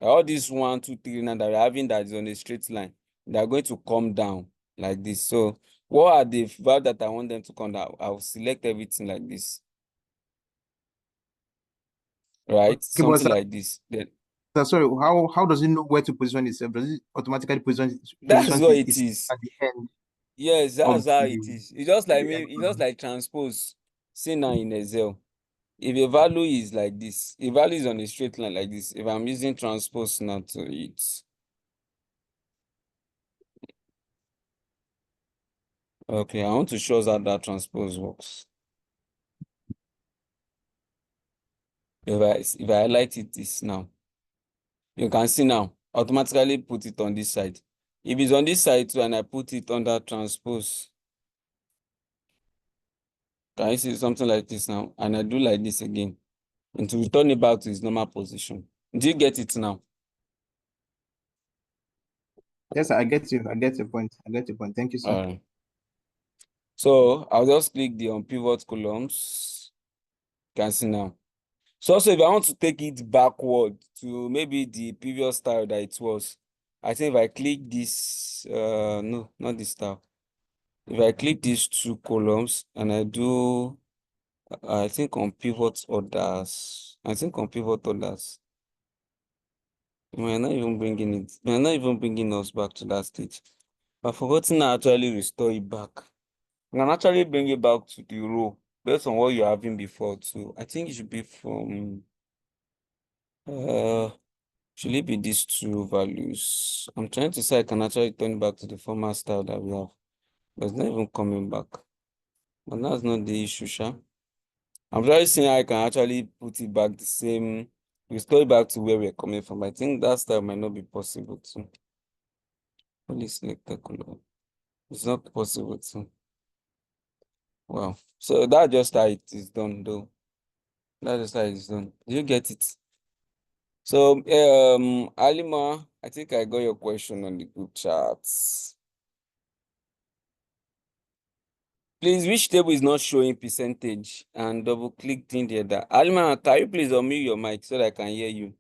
All these 1, 2, 3 now that we're having that is on a straight line, they are going to come down like this. So what are the values that I want them to come down? I'll select everything like this. Right? Okay, Something like this. Then sorry, how does it know where to position itself? Does it automatically position that's what it it is. at the end Yes, of that's how the it is. It's just like the end me, it's just column? like transpose. See now in Excel. If a value is like this, a value is on a straight line like this. If I'm using transpose now to it, okay, I want to show us how that transpose works. If I highlight it this now, you can see now, automatically put it on this side. If it's on this side too, and I put it under transpose, can you see something like this now? And I do like this again, and to return it back to its normal position. Do you get it now? Yes, I get you. I get your point. I get your point. Thank you, sir. So I'll just click the on pivot columns. You can see now. So also if I want to take it backward to maybe the previous style that it was, I think if I click this, no, not this style. If I click these 2 columns and I do, I think on pivot orders, we're not even bringing it, we're not even bringing us back to that stage. I've forgotten to actually restore it back. You can actually bring it back to the row based on what you're having before too. I think it should be from should it be these 2 values? I'm trying to say I can actually turn it back to the former style that we have, but it's not even coming back. But that's not the issue, Sha. I'm trying seeing how I can actually put it back the same, restore it back to where we're coming from. I think that style might not be possible too. Only select the color. It's not possible too. Wow. So that's just how it is done though. That's just how it's done. Do you get it? So Alima, I think I got your question on the group chats. Please, which table is not showing percentage? And double click in there. That Alima, can you please unmute your mic so that I can hear you?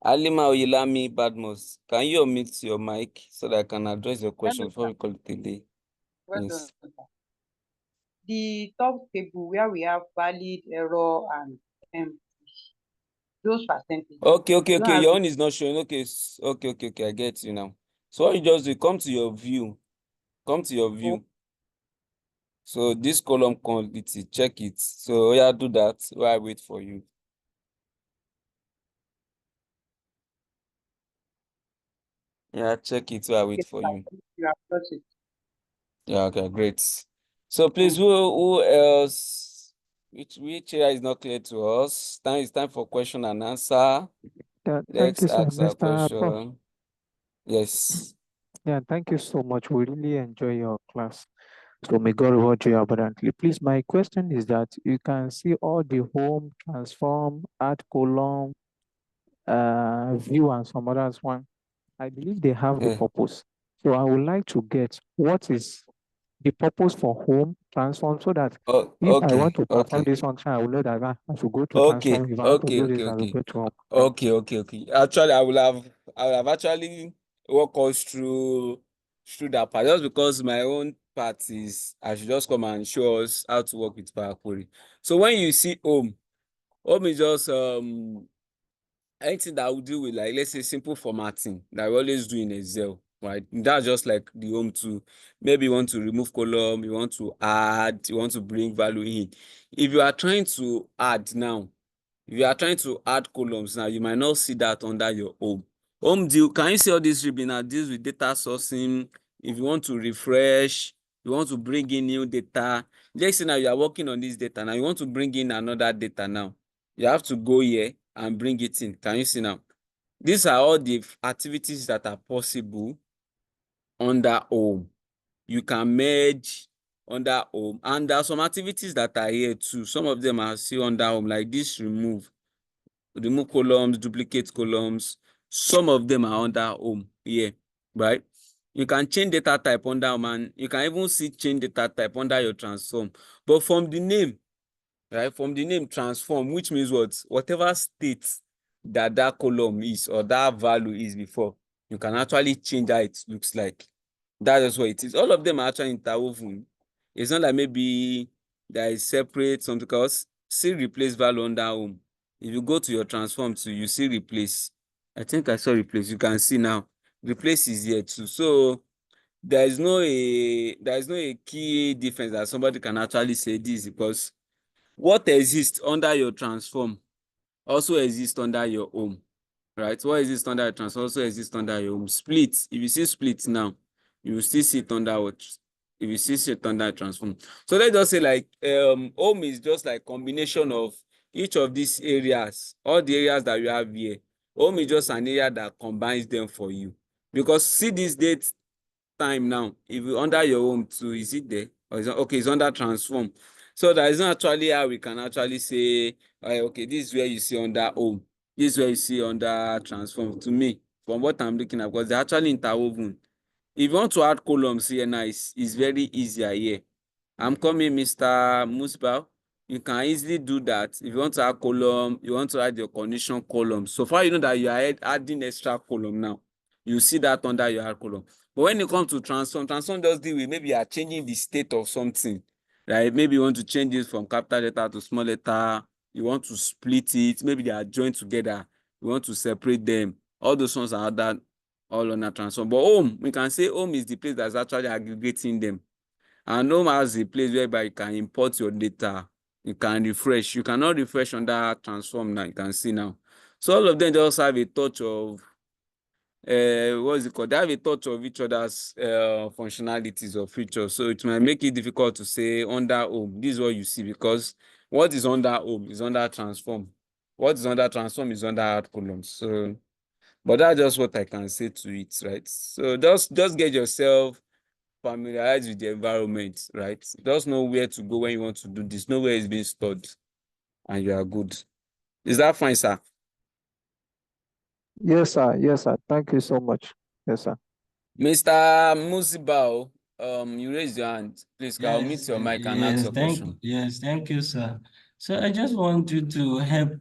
Alima Oyelami Badmos, can you unmute your mic so that I can address your question before we call it a day? Well Yes. done. The top table where we have valid, error, and empty, those percentages. Okay. Now, Your own is not showing. Okay. I get you now. So what you just do, come to your view. So this column quantity, check it. So yeah, do that while I wait for you. Yeah, check it while I wait for you. you have got it. Yeah, okay, great. So please, who else? Which area is not clear to us? It's time for question and answer. Yeah, thank Let's you, sir, ask our Mr. Prof. question. Yes. Yeah, thank you so much. We really enjoy your class. So may God reward you abundantly. Please, my question is that you can see all the home, transform, add column, view, and some others one. I believe they have the Yeah. purpose. So I would like to get what is the purpose for home transform so that Oh, if I want to perform okay. this function, I will know that I should go to transform. If I want to do this, I will go to home. Okay. Actually, I will have actually walk us through that part, just because my own part is I should just come and show us how to work with Power Query. So when you see home is just anything that we do with, like, let's say simple formatting that we always do in Excel, right? That's just like the home tool. Maybe you want to remove column, you want to add, you want to bring value in. If you are trying to add now, if you are trying to add columns now, you might not see that under your home. Home deal, can you see all this ribbon now? Deals with data sourcing. If you want to refresh, you want to bring in new data. Let's say now you are working on this data now, you want to bring in another data now. You have to go here and bring it in. Can you see now? These are all the activities that are possible under home. You can merge under home, and there are some activities that are here too. Some of them are still under home, like this remove columns, duplicate columns. Some of them are under home here, right? You can change data type under home, and you can even see change data type under your transform. But from the name, right? From the name transform, which means what? Whatever state that column is or that value is before, you can actually change how it looks like. That is what it is. All of them are actually interwoven. It's not like maybe there is separate something, because see replace value under home. If you go to your transform too, you see replace. I think I saw replace. You can see now replace is here too. So there is no a key difference that somebody can actually say this, because what exists under your transform also exists under your home, right? What exists under your transform also exists under your home. Split, if you see split now, you will still see it under what? If you see it under transform. So let's just say, like, home is just like combination of each of these areas, all the areas that you have here. Home is just an area that combines them for you. Because see this date time now, if you under your home too, is it there? Or is it, okay, it's under transform. So that is not actually how we can actually say, okay, this is where you see under home, this is where you see under transform. To me, from what I'm looking at, because they're actually interwoven. If you want to add columns here now, it's very easier here. I'm coming, Mr. Musbao. You can easily do that. If you want to add column, you want to add your condition column. So far, you know that you are adding extra column now. You see that under your add column. But when it comes to transform does deal with maybe you are changing the state of something, right? Maybe you want to change it from capital letter to small letter. You want to split it. Maybe they are joined together. You want to separate them. All those ones are that all on a transform. But home, we can say home is the place that's actually aggregating them. And home has a place whereby you can import your data. You can refresh. You cannot refresh under transform now. You can see now. So all of them just have a touch of what is it called? They have a touch of each other's functionalities or features. So it might make it difficult to say under home, this is what you see, because what is under home is under transform. What is under transform is under add columns. So, but that's just what I can say to it, right? So just get yourself familiarized with the environment, right? Just know where to go when you want to do this. Know where it's being stored, and you are good. Is that fine, sir? Yes, sir. Yes, sir. Thank you so much. Yes, sir. Mr. Musibao, you raised your hand. Please, can I Yes, mute your mic and ask your question? thank you, sir. So I just want you to help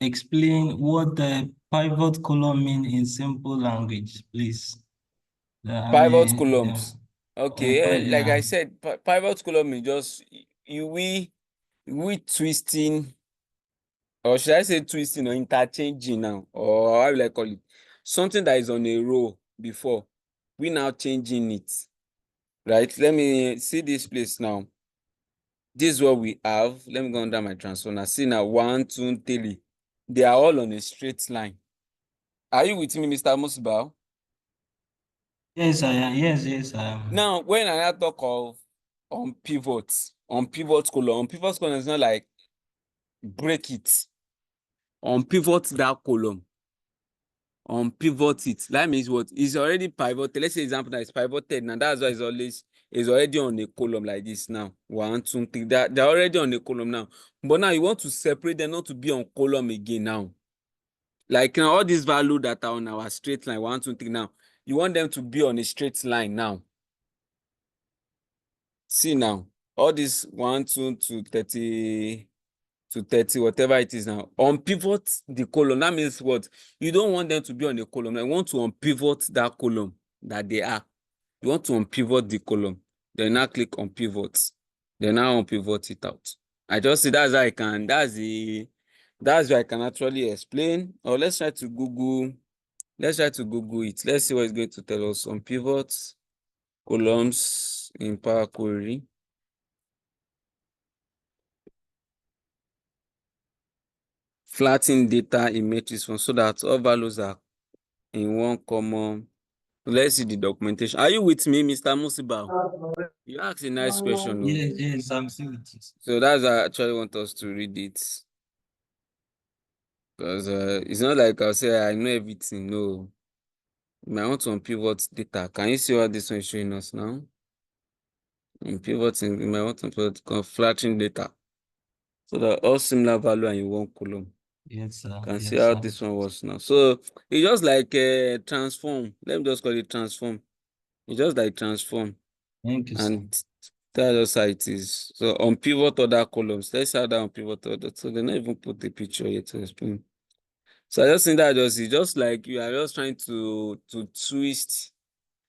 explain what the pivot column mean in simple language, please. Pivot columns. Okay, like I Yeah. said, pivot column is just we twisting, or should I say twisting or interchanging now, or how will I call it? Something that is on a row before, we now changing it, right? Let me see this place now. This is what we have. Let me go under my transform. Now see now 1, 2, 3. They are all on a straight line. Are you with me, Mr. Musbao? Yes, I am. Yes, I am. Now, when I talk of on pivot column is not like break it. On pivot that column. On pivot it. That means what? It's already pivoted. Let's say example that is pivoted. Now that's why it's already on a column like this now. 1, 2, 3. They're already on a column now. But now you want to separate them not to be on column again now. Like now, all these values that are on our straight line, 1, 2, 3 now. You want them to be on a straight line now. See now, all these 1, 2 to 30 to 30, whatever it is now. Unpivot the column. That means what? You don't want them to be on a column. You want to unpivot that column that they are. You want to unpivot the column. Then now click on pivot. Then now unpivot it out. I just see that's how I can, that's why I can actually explain. Or let's try to Google it. Let's see what it's going to tell us on pivots, columns in Power Query. Flatten data in matrix form so that all values are in one common. Let's see the documentation. Are you with me, Mr. Musiba? You asked a nice question. No? Yes, I'm still with you. So that's why I actually want us to read it. Because it's not like I'll say I know everything. No. You might want to unpivot data. Can you see what this one is showing us now? In pivoting, you might want to put flattering data. So that all similar value are in one column. Yes, sir. Can Yes, see how sir. this one was now. So it's just like transform. Let me just call it transform. It's just like transform. Thank you, sir. And that's just how it is. So on pivot other columns, let's add that on pivot other. So they not even put the picture here to explain. So I just think that it's just like you are just trying to twist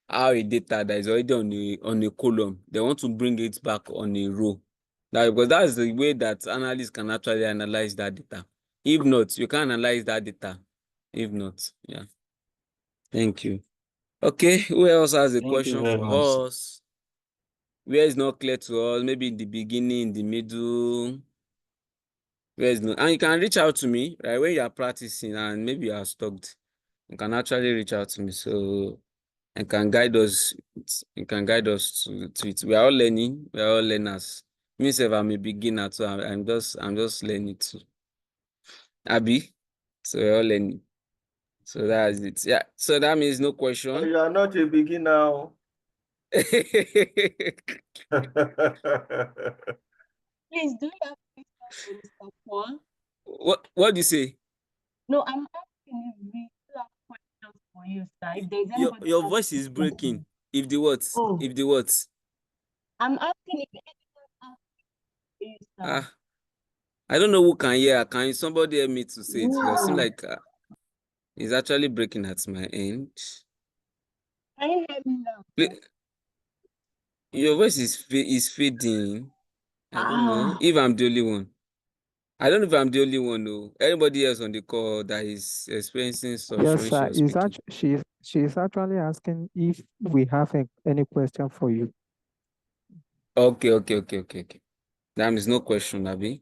how a data that is already on a column, they want to bring it back on a row. Now, because that's the way that analysts can actually analyze that data. If not, you can't analyze that data. If not, yeah. Thank you. Okay, who else has a Thank you question very for much, sir. us? Where is not clear to us? Maybe in the beginning, in the middle. Where is not? And you can reach out to me, right? When you are practicing and maybe you are stuck, you can actually reach out to me. So and can guide us. You can guide us to it. We are all learning. We are all learners. Me myself, I'm a beginner, so I'm just learning too. Abi, so we're all learning. So that's it. Yeah. So that means no question. You are not a beginner. Please, do you have questions for Mr. Paul? What do you say? No, I'm asking if we still have questions for you, sir. If there's anybody Your who has voice is questions. breaking. If the what? Oh, If the what? I'm asking if anyone has questions for you, sir. I don't know who can hear. Can somebody help me to say it? Because it seems No. like it's actually breaking at my end. Can you hear me now, sir? Your voice is fading. I don't know if I'm the only one. I don't know if I'm the only one, though. Anybody else on the call that is experiencing such Yes, when she sir. was speaking? She's actually asking if we have any question for you. Okay. That means no question, Abi.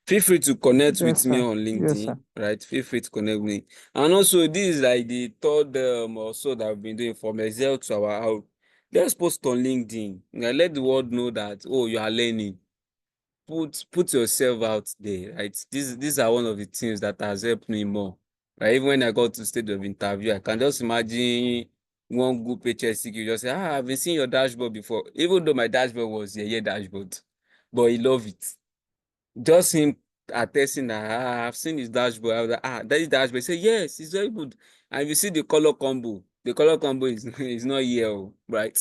Feel free to connect Yes, with me sir. on Yes, sir. LinkedIn, right? Feel free to connect with me. And also, this is like the third or so that I've been doing from Excel to our out. Let's post on LinkedIn. Let the world know that, oh, you are learning. Put yourself out there, right? These are one of the things that has helped me more, right? Even when I got to stage of interview, I can just imagine one good paycheck, you just say, I've been seeing your dashboard before, even though my dashboard was a dashboard, but he love it. Just him attesting that I've seen his dashboard. I was like, that is dashboard. He said, yes, it's very good. And you see the color combo is, is not here, right?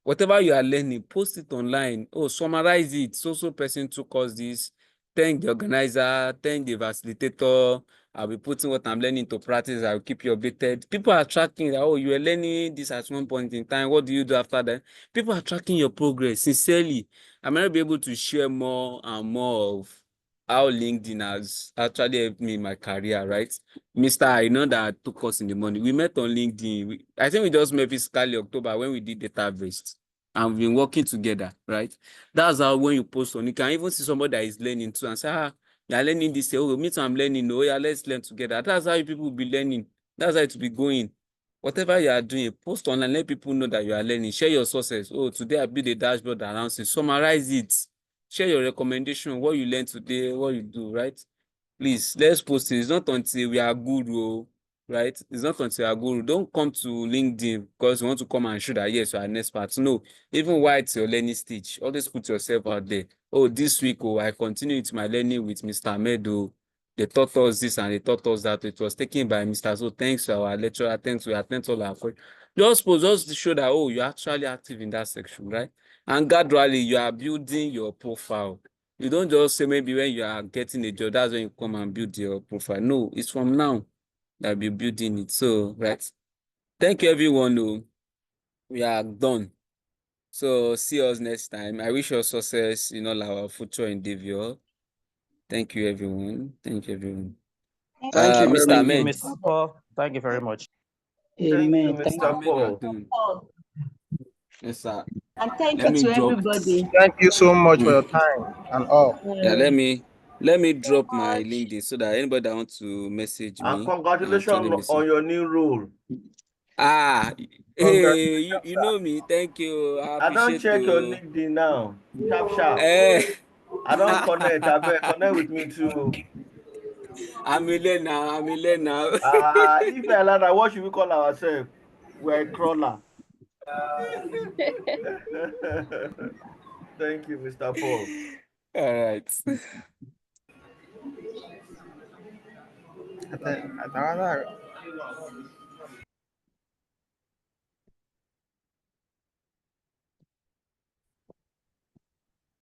Whatever you are learning, post it online. Oh, summarize it. So person took us this. Thank the organizer, thank the facilitator. I'll be putting what I'm learning to practice. I'll keep you updated. People are tracking that, oh, you were learning this at one point in time. What do you do after that? People are tracking your progress sincerely. I might not be able to share more and more of how LinkedIn has actually helped me in my career, right? Mr. I know that took us in the morning. We met on LinkedIn. I think we just met physically October when we did database. And we've been working together, right? That's how when you post on, you can even see somebody that is learning too and say, you're learning this. Oh, me too, I'm learning. Oh, yeah, let's learn together. That's how you people will be learning. That's how it will be going. Whatever you are doing, post online, let people know that you are learning. Share your sources. Oh, today I built a dashboard announcing. Summarize it. Share your recommendation, what you learned today, what you do, right? Please, let's post it. It's not until we are good, right? It's not until we are good. Don't come to LinkedIn because you want to come and show that, yes, you are an expert. No, even while it's your learning stage, always put yourself out there. Oh, this week, I continue with my learning with Mr. Medo. They taught us this and they taught us that. It was taken by Mr. So thanks to our lecturer. Thanks, we attend all our questions. Just to show that, oh, you're actually active in that section, right? And gradually, you are building your profile. You don't just say maybe when you are getting a job, that's when you come and build your profile. No, it's from now that you're building it. So, right. Thank you, everyone. Oh, we are done. So, see us next time. I wish you success in all our future endeavor. Thank you, everyone. Thank you, everyone. Thank you very Mr. Thank you, Ahmed. Mr. Paul. Thank you very much. Thank you, Amen. Thank Mr. you. Ahmed, you are Paul. done. Paul. Yes, sir. And thank Let you me to drop. everybody. Thank you so much for your time and all. Yeah, let me drop my Much. LinkedIn so that anybody that wants to message And me, congratulations actually message. on your new role. Hey, you know me. Thank you. I I don't appreciate check your you. LinkedIn now. Sharp, sharp. Eh, I don't connect. I better connect with me too. I'm a learner. I'm a learner. If I like that, what should we call ourselves? We're a crawler. Thank you, Mr. Paul. All right. I think-